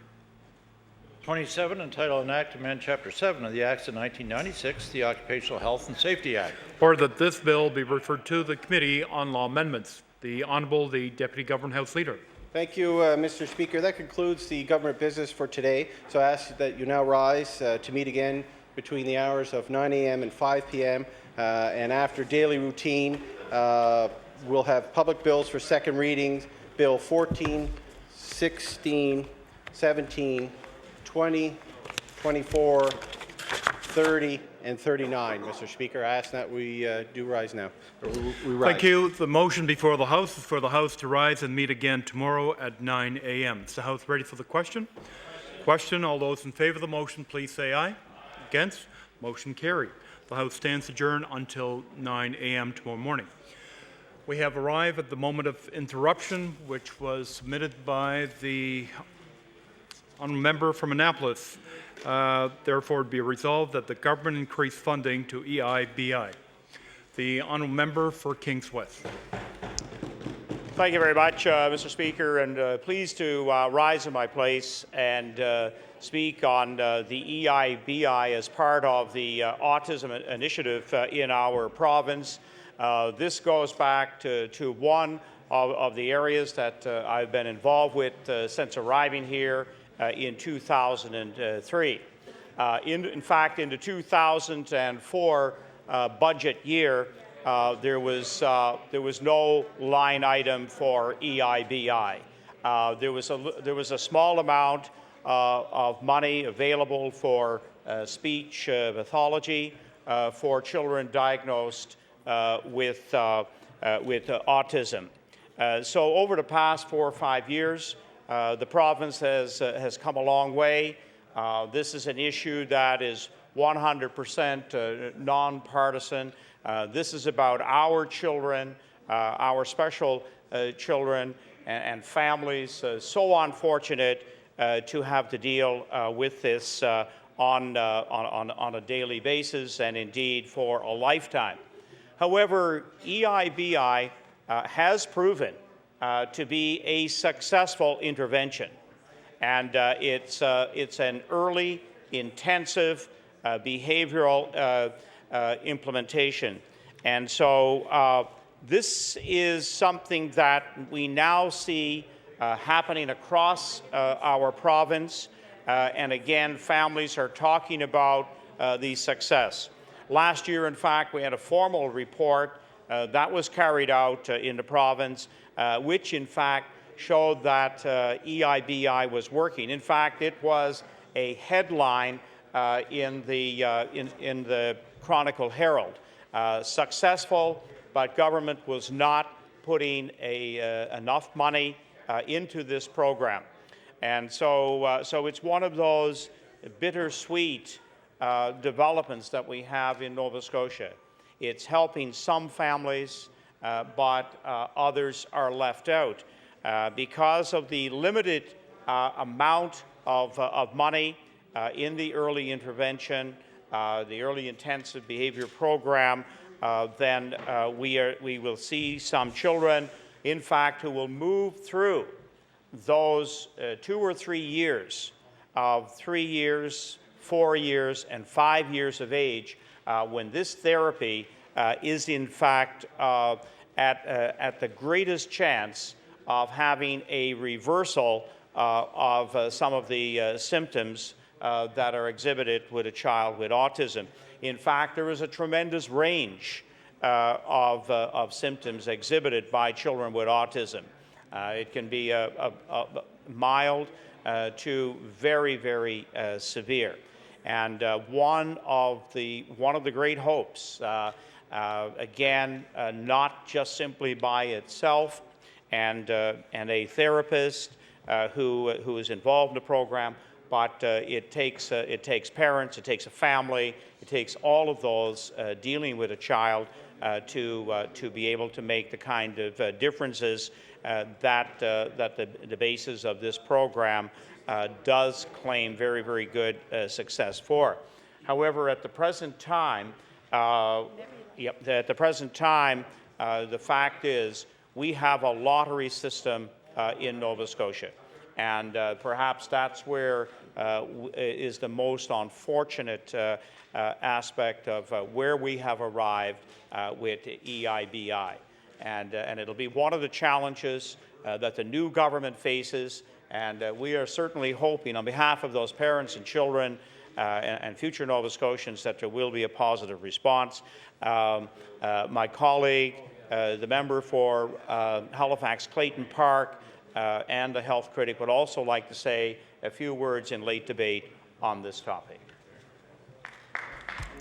27, entitled An Act to Amend Chapter 7 of the Acts of 1996, the Occupational Health and Safety Act. Order that this bill be referred to the Committee on Law Amendments. The Honourable the Deputy Government House Leader. Thank you, Mr. Speaker. That concludes the government business for today. So I ask that you now rise to meet again between the hours of 9 a.m. and 5 p.m. And after daily routine, we'll have public bills for second readings, Bill 14, 16, 17, 20, 24, 30, and 39. Mr. Speaker, I ask that we do rise now. We rise. Thank you. The motion before the House is for the House to rise and meet again tomorrow at 9 a.m. Is the House ready for the question? Question. All those in favour of the motion, please say aye. Against? Motion carried. The House stands adjourned until 9 a.m. tomorrow morning. We have arrived at the moment of interruption, which was submitted by the honourable member from Annapolis. Therefore, it be resolved that the government increase funding to EIBI. The honourable member for Kings West. Thank you very much, Mr. Speaker, and pleased to rise in my place and speak on the EIBI as part of the autism initiative in our province. This goes back to one of the areas that I've been involved with since arriving here in 2003. In fact, in the 2004 budget year, there was no line item for EIBI. There was a small amount of money available for speech pathology for children diagnosed with autism. So over the past 4 or 5 years, the province has come a long way. This is an issue that is 100% nonpartisan. This is about our children, our special children and families. So unfortunate to have to deal with this on a daily basis and indeed for a lifetime. However, EIBI has proven to be a successful intervention, and it's an early, intensive behavioral implementation. And so this is something that we now see happening across our province, and again, families are talking about the success. Last year, in fact, we had a formal report that was carried out in the province, which in fact showed that EIBI was working. In fact, it was a headline in the Chronicle Herald. Successful, but government was not putting enough money into this program. And so it's one of those bittersweet developments that we have in Nova Scotia. It's helping some families, but others are left out. Because of the limited amount of money in the early intervention, the early intensive behavior program, then we will see some children, in fact, who will move through those 2 or 3 years of 3 years, 4 years, and 5 years of age when this therapy is in fact at the greatest chance of having a reversal of some of the symptoms that are exhibited with a child with autism. In fact, there is a tremendous range of symptoms exhibited by children with autism. It can be mild to very, very severe. And one of the great hopes, again, not just simply by itself, and a therapist who is involved in the program, but it takes parents, it takes a family, it takes all of those dealing with a child to be able to make the kind of differences that the basis of this program does claim very, very good success for. However, at the present time, the fact is we have a lottery system in Nova Scotia, and perhaps that's where is the most unfortunate aspect of where we have arrived with EIBI. And it'll be one of the challenges that the new government faces, and we are certainly hoping on behalf of those parents and children and future Nova Scotians that there will be a positive response. My colleague, the member for Halifax Clayton Park, and the health critic would also like to say a few words in late debate on this topic.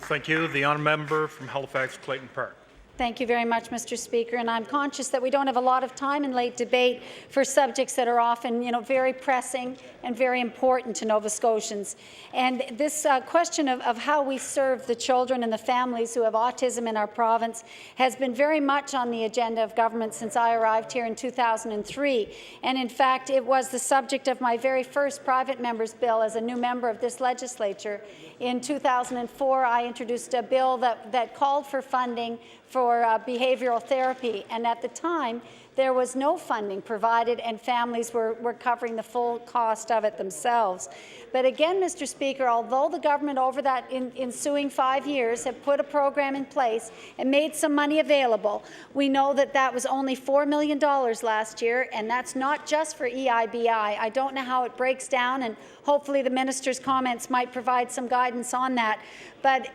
Thank you. The honourable member from Halifax Clayton Park. Thank you very much, Mr. Speaker. And I'm conscious that we don't have a lot of time in late debate for subjects that are often, very pressing and very important to Nova Scotians. And this question of how we serve the children and the families who have autism in our province has been very much on the agenda of government since I arrived here in 2003. And in fact, it was the subject of my very first private member's bill as a new member of this legislature. In 2004, I introduced a bill that called for funding for behavioral therapy, and at the time there was no funding provided and families were covering the full cost of it themselves. But again, Mr. Speaker, although the government over that ensuing 5 years have put a program in place and made some money available, we know that that was only $4 million last year, and that's not just for EIBI. I don't know how it breaks down, and hopefully the minister's comments might provide some guidance on that. But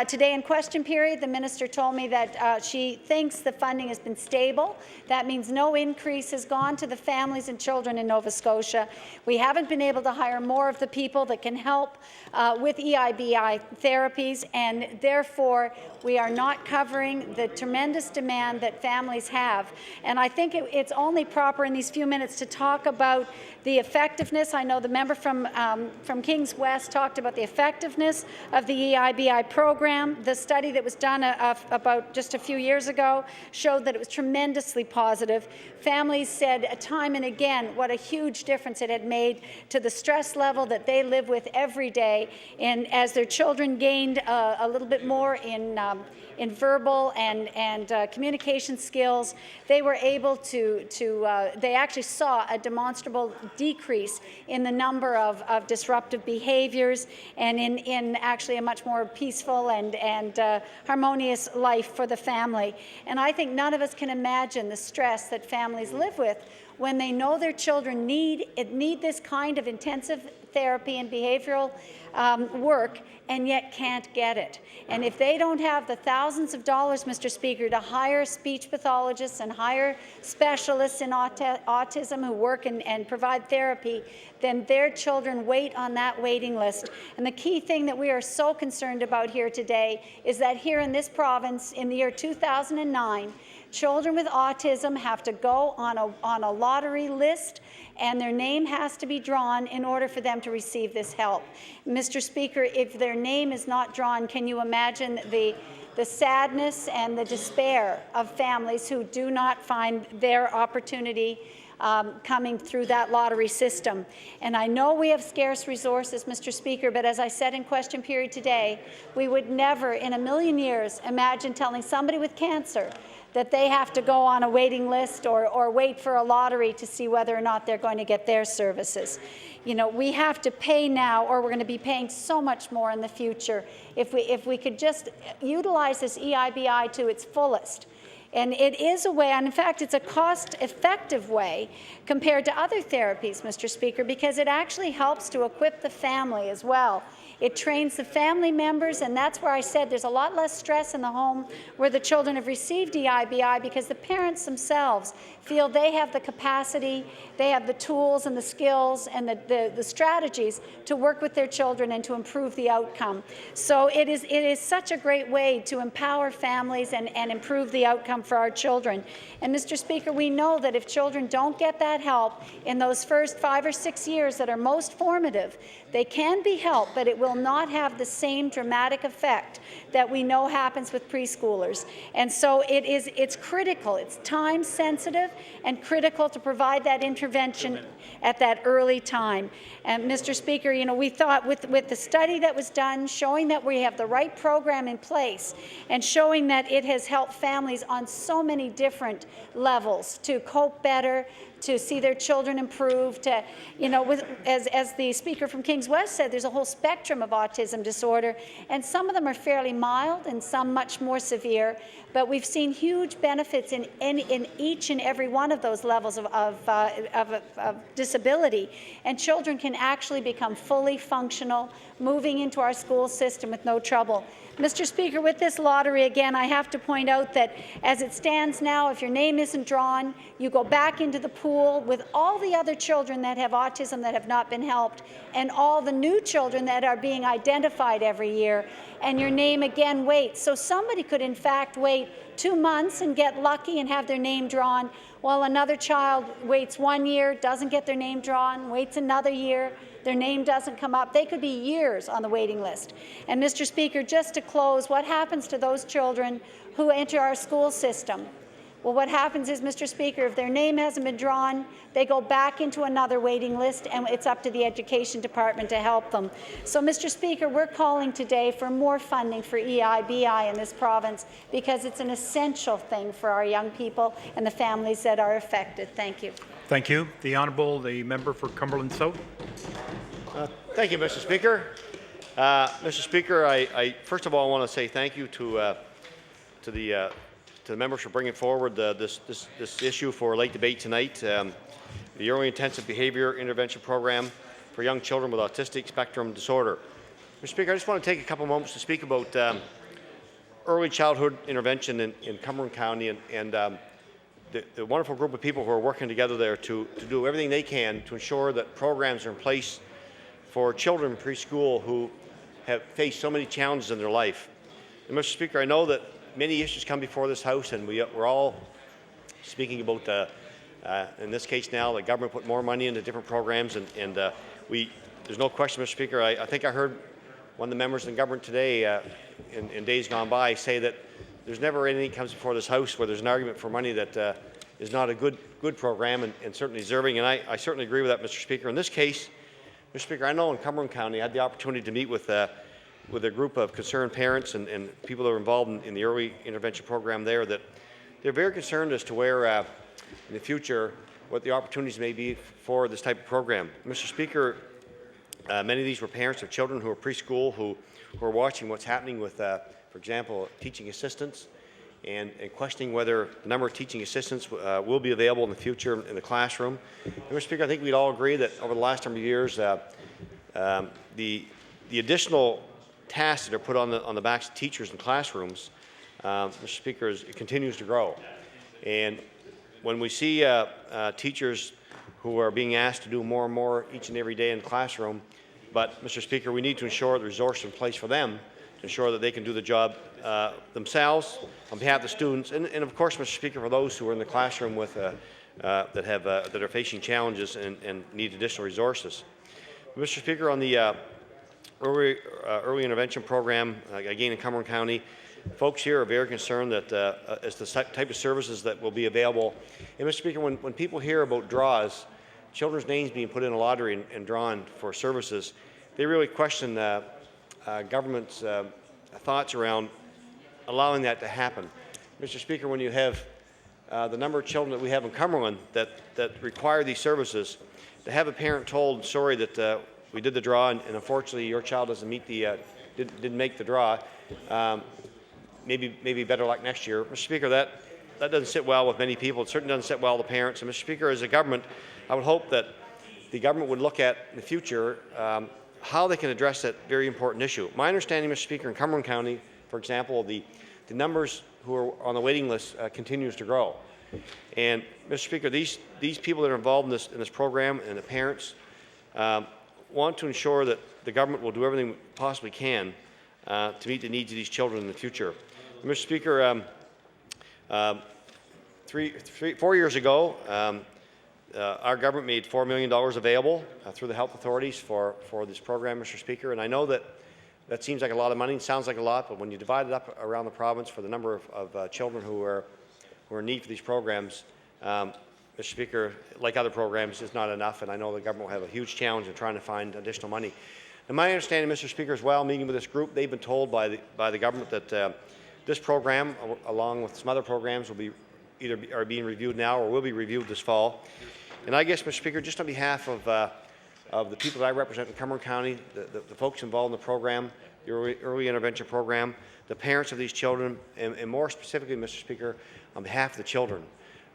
today in question period, the minister told me that she thinks the funding has been stable. That means no increase has gone to the families and children in Nova Scotia. We haven't been able to hire more of the people that can help with EIBI therapies, and therefore we are not covering the tremendous demand that families have. And I think it's only proper in these few minutes to talk about the effectiveness. I know the member from Kings West talked about the effectiveness of the EIBI program. The study that was done about just a few years ago showed that it was tremendously positive. Families said time and again what a huge difference it had made to the stress level that they live with every day. And as their children gained a little bit more in verbal and communication skills, they were able they actually saw a demonstrable decrease in the number of disruptive behaviors and in actually a much more peaceful and harmonious life for the family. And I think none of us can imagine the stress that families live with when they know their children need this kind of intensive therapy and behavioral work and yet can't get it. And if they don't have the thousands of dollars, Mr. Speaker, to hire speech pathologists and hire specialists in autism who work and provide therapy, then their children wait on that waiting list. And the key thing that we are so concerned about here today is that here in this province, in the year 2009, children with autism have to go on a lottery list, and their name has to be drawn in order for them to receive this help. Mr. Speaker, if their name is not drawn, can you imagine the sadness and the despair of families who do not find their opportunity coming through that lottery system? And I know we have scarce resources, Mr. Speaker, but as I said in question period today, we would never in a million years imagine telling somebody with cancer that they have to go on a waiting list or wait for a lottery to see whether or not they're going to get their services. You know, we have to pay now, or we're going to be paying so much more in the future if we could just utilize this EIBI to its fullest. And it is a way, and in fact, it's a cost-effective way compared to other therapies, Mr. Speaker, because it actually helps to equip the family as well. It trains the family members, and that's where I said there's a lot less stress in the home where the children have received EIBI, because the parents themselves feel they have the capacity, they have the tools and the skills and the strategies to work with their children and to improve the outcome. So it is such a great way to empower families and improve the outcome for our children. And Mr. Speaker, we know that if children don't get that help in those first 5 or 6 years that are most formative, they can be helped, but it will not have the same dramatic effect that we know happens with preschoolers. And so it's critical, it's time sensitive and critical to provide that intervention at that early time. And Mr. Speaker, you know, we thought with the study that was done showing that we have the right program in place and showing that it has helped families on so many different levels to cope better, to see their children improve, to, you know, as the speaker from Kings West said, there's a whole spectrum of autism disorder, and some of them are fairly mild and some much more severe, but we've seen huge benefits in each and every one of those levels of disability, and children can actually become fully functional, moving into our school system with no trouble. Mr. Speaker, with this lottery, again, I have to point out that as it stands now, if your name isn't drawn, you go back into the pool with all the other children that have autism that have not been helped and all the new children that are being identified every year, and your name again waits. So somebody could, in fact, wait 2 months and get lucky and have their name drawn, while another child waits 1 year, doesn't get their name drawn, waits another year, their name doesn't come up. They could be years on the waiting list. And Mr. Speaker, just to close, what happens to those children who enter our school system? Well, what happens is, Mr. Speaker, if their name hasn't been drawn, they go back into another waiting list, and it's up to the Education Department to help them. So, Mr. Speaker, we're calling today for more funding for EIBI in this province, because it's an essential thing for our young people and the families that are affected. Thank you. Thank you. The Honourable, the member for Cumberland South. Thank you, Mr. Speaker. Mr. Speaker, I first of all want to say thank you to the members for bringing forward this issue for late debate tonight. The Early Intensive Behavior Intervention Program for young children with autistic spectrum disorder. Mr. Speaker, I just want to take a couple moments to speak about early childhood intervention in Cumberland County and the wonderful group of people who are working together there to do everything they can to ensure that programs are in place for children in preschool who have faced so many challenges in their life. And Mr. Speaker, I know that many issues come before this House, and we're all speaking about, in this case now, the government put more money into different programs, and there's no question, Mr. Speaker, I think I heard one of the members in government today in days gone by say that there's never anything that comes before this House where there's an argument for money that is not a good program and certainly deserving, and I certainly agree with that, Mr. Speaker. In this case, Mr. Speaker, I know in Cumberland County I had the opportunity to meet with a group of concerned parents and people that are involved in the early intervention program there, that they're very concerned as to where in the future what the opportunities may be for this type of program. Mr. Speaker, many of these were parents of children who are preschool who are watching what's happening with, for example, teaching assistants and questioning whether the number of teaching assistants will be available in the future in the classroom. And Mr. Speaker, I think we'd all agree that over the last number of years, The additional tasks that are put on the backs of teachers in classrooms, Mr. Speaker, it continues to grow. And when we see teachers who are being asked to do more and more each and every day in the classroom, but, Mr. Speaker, we need to ensure the resources in place for them to ensure that they can do the job themselves on behalf of the students, and of course, Mr. Speaker, for those who are in the classroom with that are facing challenges and need additional resources. Mr. Speaker, on the early intervention program, again in Cumberland County, folks here are very concerned that as the type of services that will be available. And Mr. Speaker, when people hear about draws, children's names being put in a lottery and drawn for services, they really question government's thoughts around allowing that to happen. Mr. Speaker, when you have the number of children that we have in Cumberland that require these services, to have a parent told, sorry, that we did the draw and unfortunately your child doesn't meet the didn't make the draw, maybe better luck next year. Mr. Speaker, that doesn't sit well with many people. It certainly doesn't sit well with the parents. And Mr. Speaker, as a government, I would hope that the government would look at in the future how they can address that very important issue. My understanding, Mr. Speaker, in Cumberland County, for example, the numbers who are on the waiting list continues to grow. And Mr. Speaker, these people that are involved in this program and the parents want to ensure that the government will do everything it possibly can to meet the needs of these children in the future. And Mr. Speaker, 4 years ago, our government made $4 million available through the health authorities for this program, Mr. Speaker, and I know that seems like a lot of money, sounds like a lot, but when you divide it up around the province for the number of children who are in need for these programs, Mr. Speaker, like other programs, is not enough, and I know the government will have a huge challenge in trying to find additional money. And my understanding, Mr. Speaker, as well, meeting with this group, they've been told by the government that this program, along with some other programs, will be are being reviewed now or will be reviewed this fall. And I guess, Mr. Speaker, just on behalf of the people that I represent in Cumberland County, the folks involved in the program, the early intervention program, the parents of these children, and more specifically, Mr. Speaker, on behalf of the children,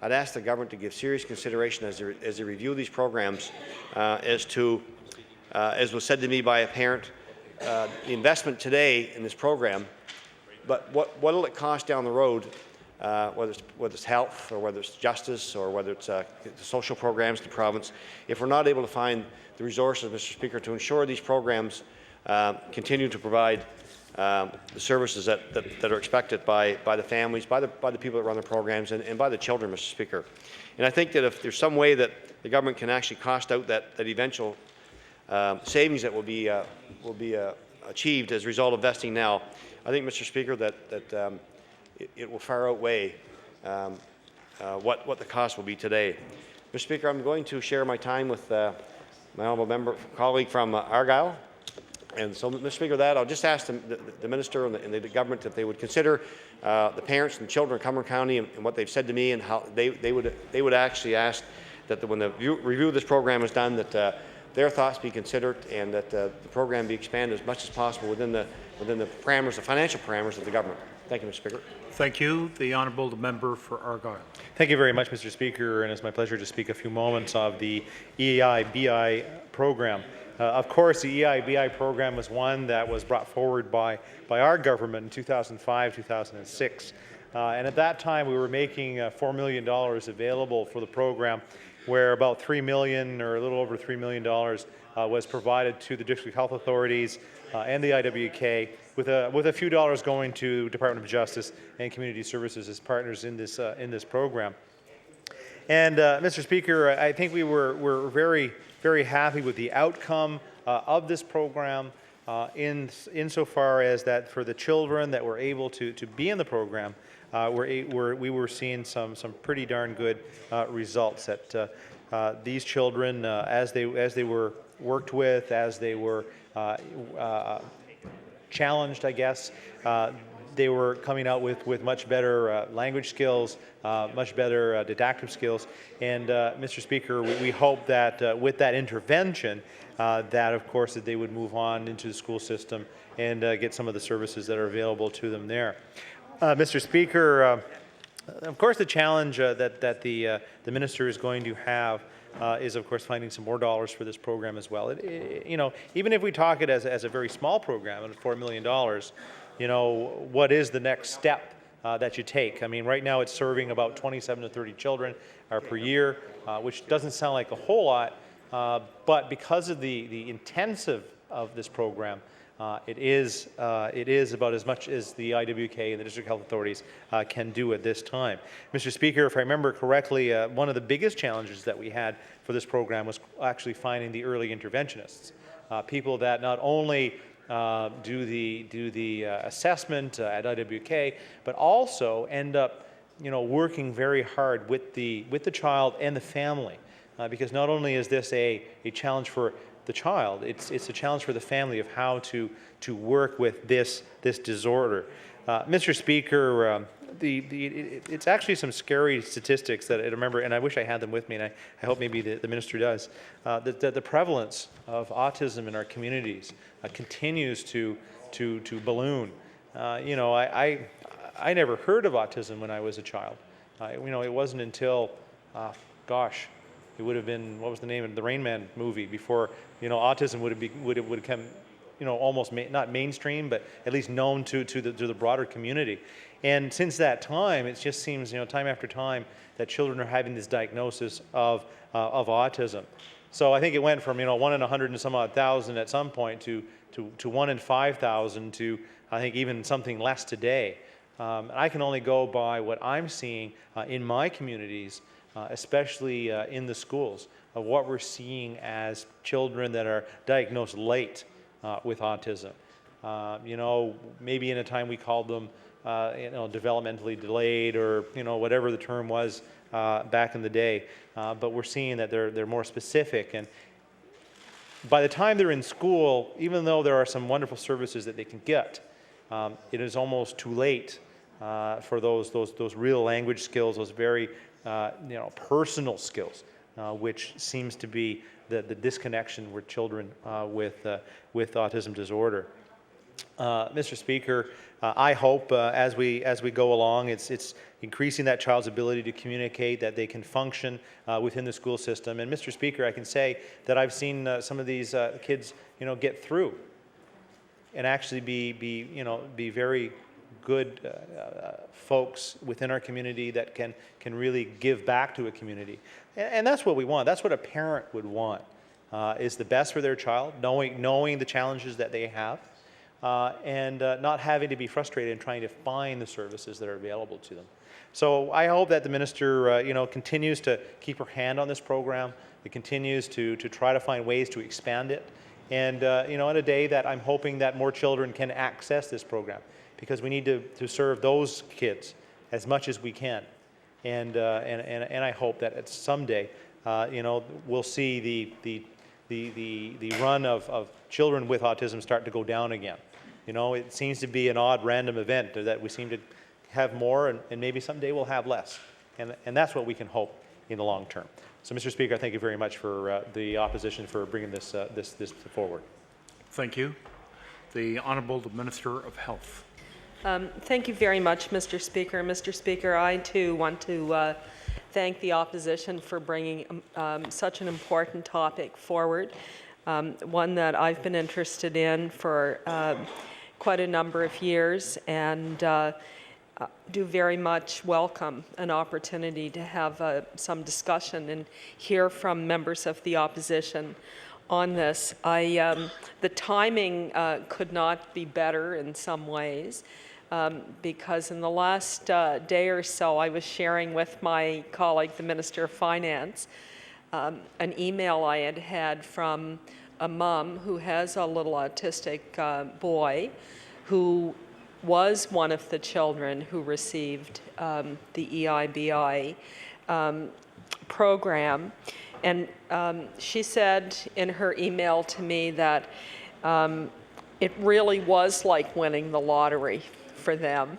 I'd ask the government to give serious consideration as they review these programs as was said to me by a parent, the investment today in this program, but what will it cost down the road, whether it's health or whether it's justice or whether it's the social programs in the province, if we're not able to find the resources, Mr. Speaker, to ensure these programs continue to provide the services that are expected by the families, by the people that run the programs, and by the children, Mr. Speaker. And I think that if there's some way that the government can actually cost out that eventual savings that will be achieved as a result of investing now, I think, Mr. Speaker, that it will far outweigh what the cost will be today. Mr. Speaker, I'm going to share my time with my honourable colleague from Argyll. And so, Mr. Speaker, that I'll just ask the minister and the government if they would consider the parents and children of Cumberland County and what they've said to me, and how they would actually ask that when the review of this program is done, that their thoughts be considered and that the program be expanded as much as possible within the parameters, the financial parameters of the government. Thank you, Mr. Speaker. Thank you. The honourable member for Argyll. Thank you very much, Mr. Speaker, and it's my pleasure to speak a few moments of the EIBI program. Of course, the EIBI program was one that was brought forward by our government in 2005, 2006. And at that time, we were making $4 million available for the program, where about $3 million or a little over $3 million was provided to the district health authorities and the IWK, with a few dollars going to Department of Justice and Community Services as partners in this program. And Mr. Speaker, I think we were very, very happy with the outcome of this program insofar as that for the children that were able to be in the program, we were seeing some pretty darn good results. That these children, as they were worked with, as they were challenged, I guess, they were coming out with much better language skills, much better didactic skills. And Mr. Speaker, we hope that with that intervention, that of course that they would move on into the school system and get some of the services that are available to them there. Mr. Speaker, of course the challenge that the minister is going to have is, of course, finding some more dollars for this program as well. You know, even if we talk it as a very small program at $4 million, you know, what is the next step that you take? I mean, right now it's serving about 27 to 30 children per year, which doesn't sound like a whole lot, but because of the intensive of this program, it is about as much as the IWK and the District Health Authorities can do at this time. Mr. Speaker, if I remember correctly, one of the biggest challenges that we had for this program was actually finding the early interventionists, people that not only do the assessment at IWK, but also end up, you know, working very hard with the child and the family, because not only is this a challenge for the child, it's a challenge for the family of how to work with this disorder. Mr. Speaker, it's actually some scary statistics that I remember, and I wish I had them with me, and I hope maybe the minister does, that the prevalence of autism in our communities continues to balloon. You know, I never heard of autism when I was a child. You know, it wasn't until, gosh, it would have been, what was the name of the Rain Man movie, before, you know, autism would have come, you know, almost not mainstream, but at least known to the broader community. And since that time, it just seems, you know, time after time that children are having this diagnosis of autism. So I think it went from, you know, 1 in 100 and some odd thousand at some point to 1 in 5,000 to, I think, even something less today. I can only go by what I'm seeing in my communities, especially in the schools, of what we're seeing as children that are diagnosed late with autism. You know, maybe in a time we called them, you know, developmentally delayed, or, you know, whatever the term was back in the day. But we're seeing that they're more specific, and by the time they're in school, even though there are some wonderful services that they can get, it is almost too late for those real language skills, those very you know, personal skills, which seems to be the disconnection with children with autism disorder. Mr. Speaker, I hope as we go along, it's increasing that child's ability to communicate, that they can function within the school system. And Mr. Speaker, I can say that I've seen some of these kids, you know, get through and actually be very good folks within our community that can really give back to a community. And that's what we want. That's what a parent would want, is the best for their child, knowing the challenges that they have, and not having to be frustrated in trying to find the services that are available to them. So I hope that the minister you know, continues to keep her hand on this program, that continues to try to find ways to expand it, and you know, on a day that I'm hoping that more children can access this program, because we need to serve those kids as much as we can. And I hope that someday, you know, we'll see the run of children with autism start to go down again. You know, it seems to be an odd random event that we seem to have more, and maybe someday we'll have less. And that's what we can hope in the long term. So, Mr. Speaker, I thank you very much for the opposition for bringing this forward. Thank you. The Honourable Minister of Health. Thank you very much, Mr. Speaker. Mr. Speaker, I too want to thank the opposition for bringing such an important topic forward, one that I've been interested in for quite a number of years, and do very much welcome an opportunity to have some discussion and hear from members of the opposition on this. The timing could not be better in some ways. Because in the last day or so, I was sharing with my colleague, the Minister of Finance, an email I had had from a mom who has a little autistic boy who was one of the children who received the EIBI program. And she said in her email to me that it really was like winning the lottery for them,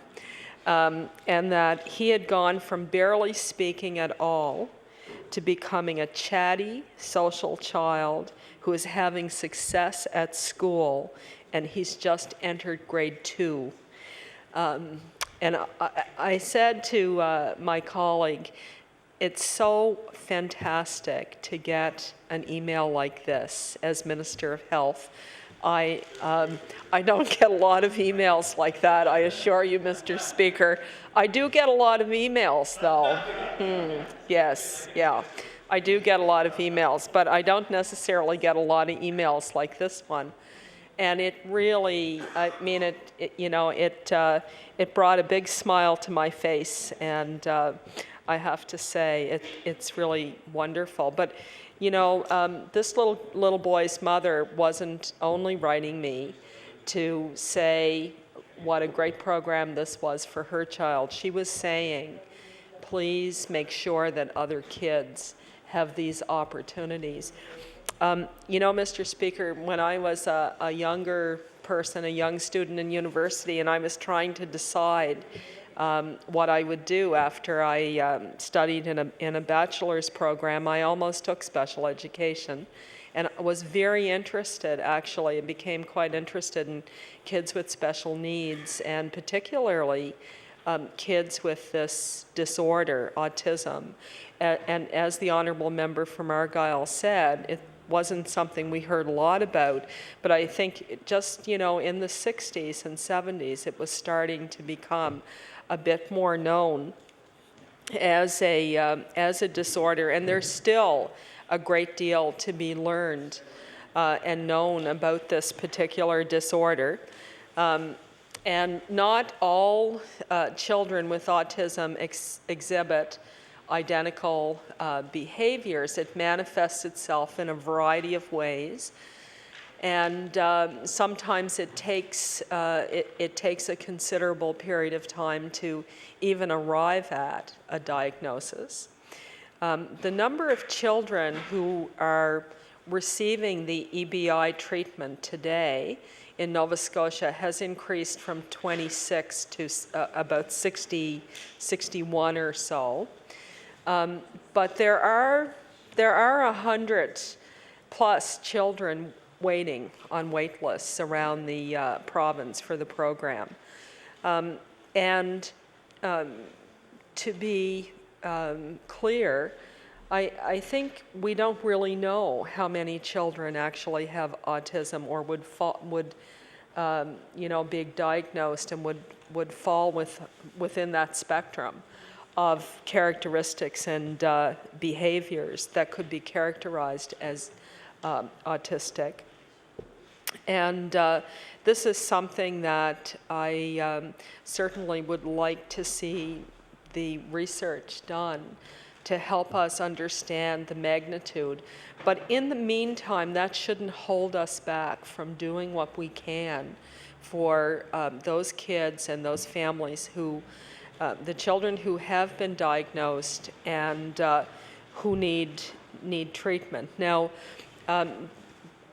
and that he had gone from barely speaking at all to becoming a chatty, social child who is having success at school, and he's just entered grade 2. And I said to my colleague, it's so fantastic to get an email like this as Minister of Health. I don't get a lot of emails like that, I assure you, Mr. Speaker. I do get a lot of emails, though. Yes, yeah. I do get a lot of emails, but I don't necessarily get a lot of emails like this one. And it really, I mean, it brought a big smile to my face, and I have to say, it's really wonderful. But, you know, this little boy's mother wasn't only writing me to say what a great program this was for her child. She was saying, please make sure that other kids have these opportunities. You know, Mr. Speaker, when I was a younger person, a young student in university, and I was trying to decide what I would do after I studied in a bachelor's program, I almost took special education. And I was very interested, actually, and became quite interested in kids with special needs, and particularly kids with this disorder, autism. And as the honourable member from Argyll said, it wasn't something we heard a lot about, but I think just, you know, in the 60s and 70s, it was starting to become a bit more known as a disorder, and there's still a great deal to be learned and known about this particular disorder. And not all children with autism exhibit identical behaviors. It manifests itself in a variety of ways, and sometimes it takes a considerable period of time to even arrive at a diagnosis. The number of children who are receiving the EBI treatment today in Nova Scotia has increased from 26 to about 61 or so. But there are 100 plus children waiting on wait lists around the province for the program. To be clear, I think we don't really know how many children actually have autism or would be diagnosed and would fall within that spectrum of characteristics and behaviors that could be characterized as autistic. And this is something that I certainly would like to see the research done to help us understand the magnitude. But in the meantime, that shouldn't hold us back from doing what we can for those kids and those families who, the children who have been diagnosed and who need treatment. Now,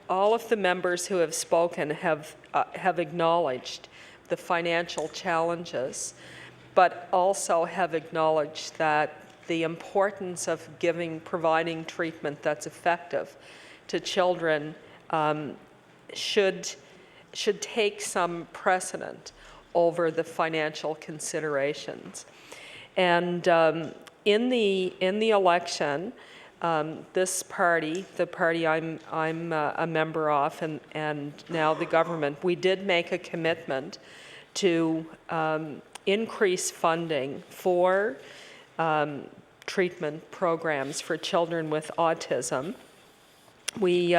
all of the members who have spoken have acknowledged the financial challenges, but also have acknowledged that the importance of providing treatment that's effective to children should take some precedent over the financial considerations. And in the election, this party, the party I'm a member of, and now the government, we did make a commitment to increase funding for treatment programs for children with autism. We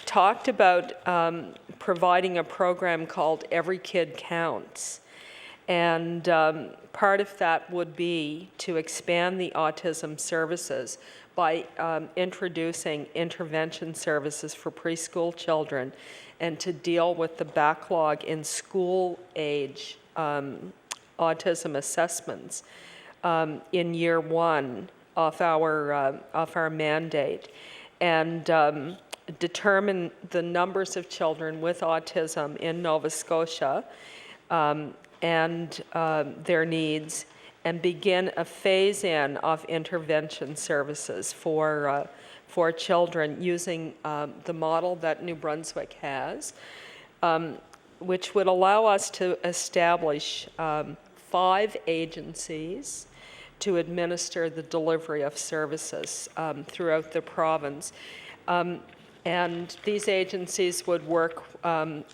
talked about providing a program called Every Kid Counts. And part of that would be to expand the autism services by introducing intervention services for preschool children and to deal with the backlog in school-age autism assessments in year one of our mandate, and determine the numbers of children with autism in Nova Scotia and their needs, and begin a phase-in of intervention services for children using the model that New Brunswick has, which would allow us to establish 5 agencies to administer the delivery of services throughout the province. And these agencies would work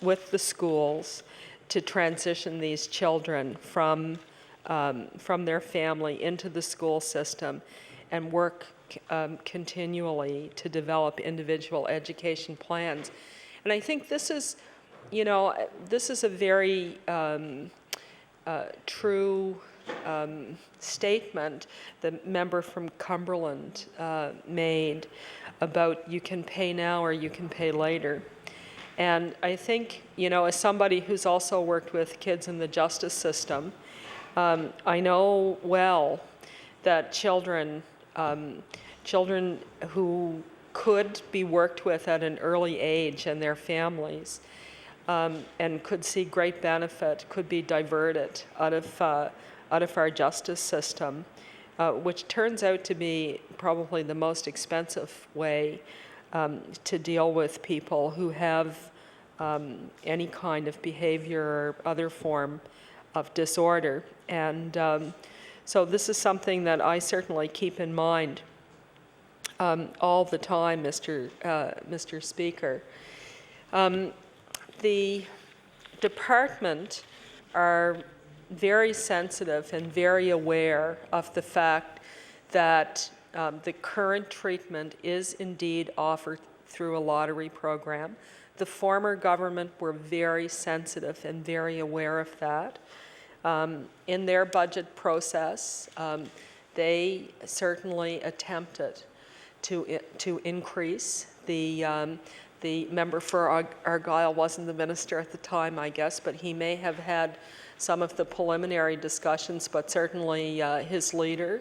with the schools to transition these children from their family into the school system and work continually to develop individual education plans. And I think this is, this is a very true statement the member from Cumberland made about you can pay now or you can pay later. And I think, as somebody who's also worked with kids in the justice system, I know well that children who could be worked with at an early age and their families and could see great benefit could be diverted out of our justice system, which turns out to be probably the most expensive way to deal with people who have any kind of behavior or other form of disorder. And so this is something that I certainly keep in mind all the time, Mr. Speaker. The department are very sensitive and very aware of the fact that the current treatment is indeed offered through a lottery program. The former government were very sensitive and very aware of that. In their budget process, they certainly attempted to increase the member for Argyll wasn't the minister at the time, I guess, but he may have had some of the preliminary discussions, but certainly his leader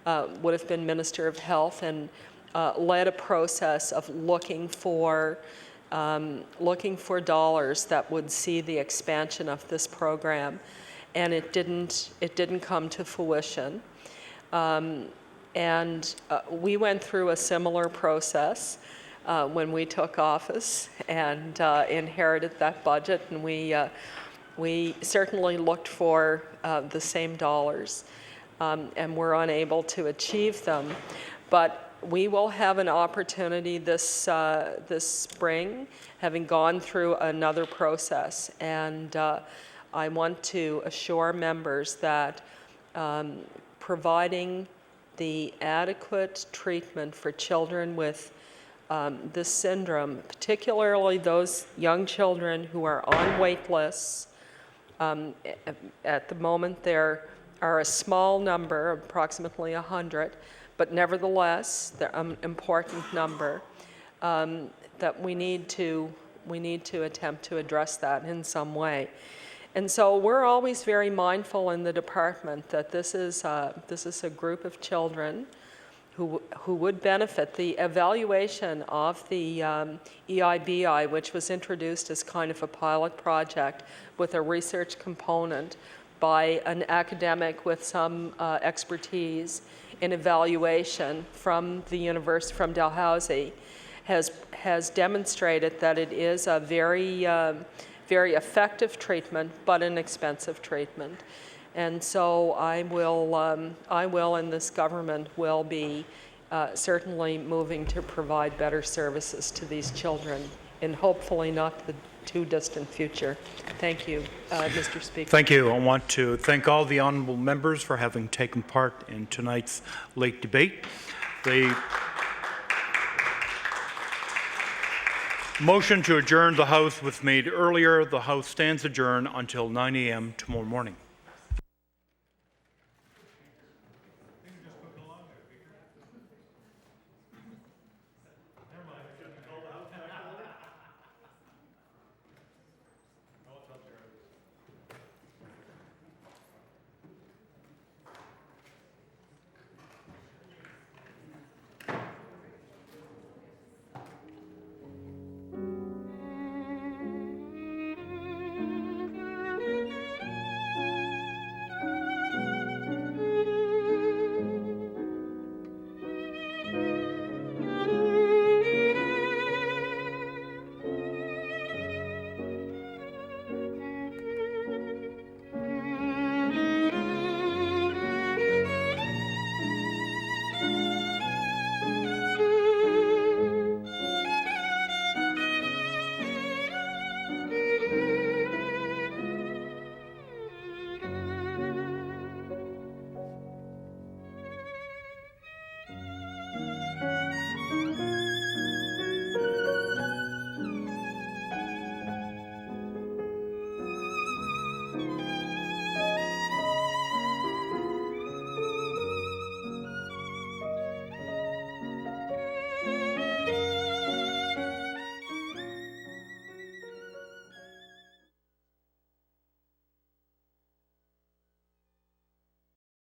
would have been Minister of Health and led a process of looking for dollars that would see the expansion of this program, and it didn't come to fruition. And we went through a similar process when we took office and inherited that budget, and we certainly looked for the same dollars and were unable to achieve them. But we will have an opportunity this spring, having gone through another process, and I want to assure members that providing the adequate treatment for children with this syndrome, particularly those young children who are on wait lists. At the moment, there are a small number, approximately 100, but nevertheless, they're an important number that we need to attempt to address that in some way. And so we're always very mindful in the department that this is a group of children who would benefit. The evaluation of the EIBI, which was introduced as kind of a pilot project with a research component by an academic with some expertise in evaluation from the university, from Dalhousie, has demonstrated that it is a very effective treatment, but an expensive treatment. And so I will, and this government will be certainly moving to provide better services to these children in hopefully not the too distant future. Thank you, Mr. Speaker. Thank you. I want to thank all the honourable members for having taken part in tonight's late debate. The motion to adjourn the House was made earlier. The House stands adjourned until 9 a.m. tomorrow morning.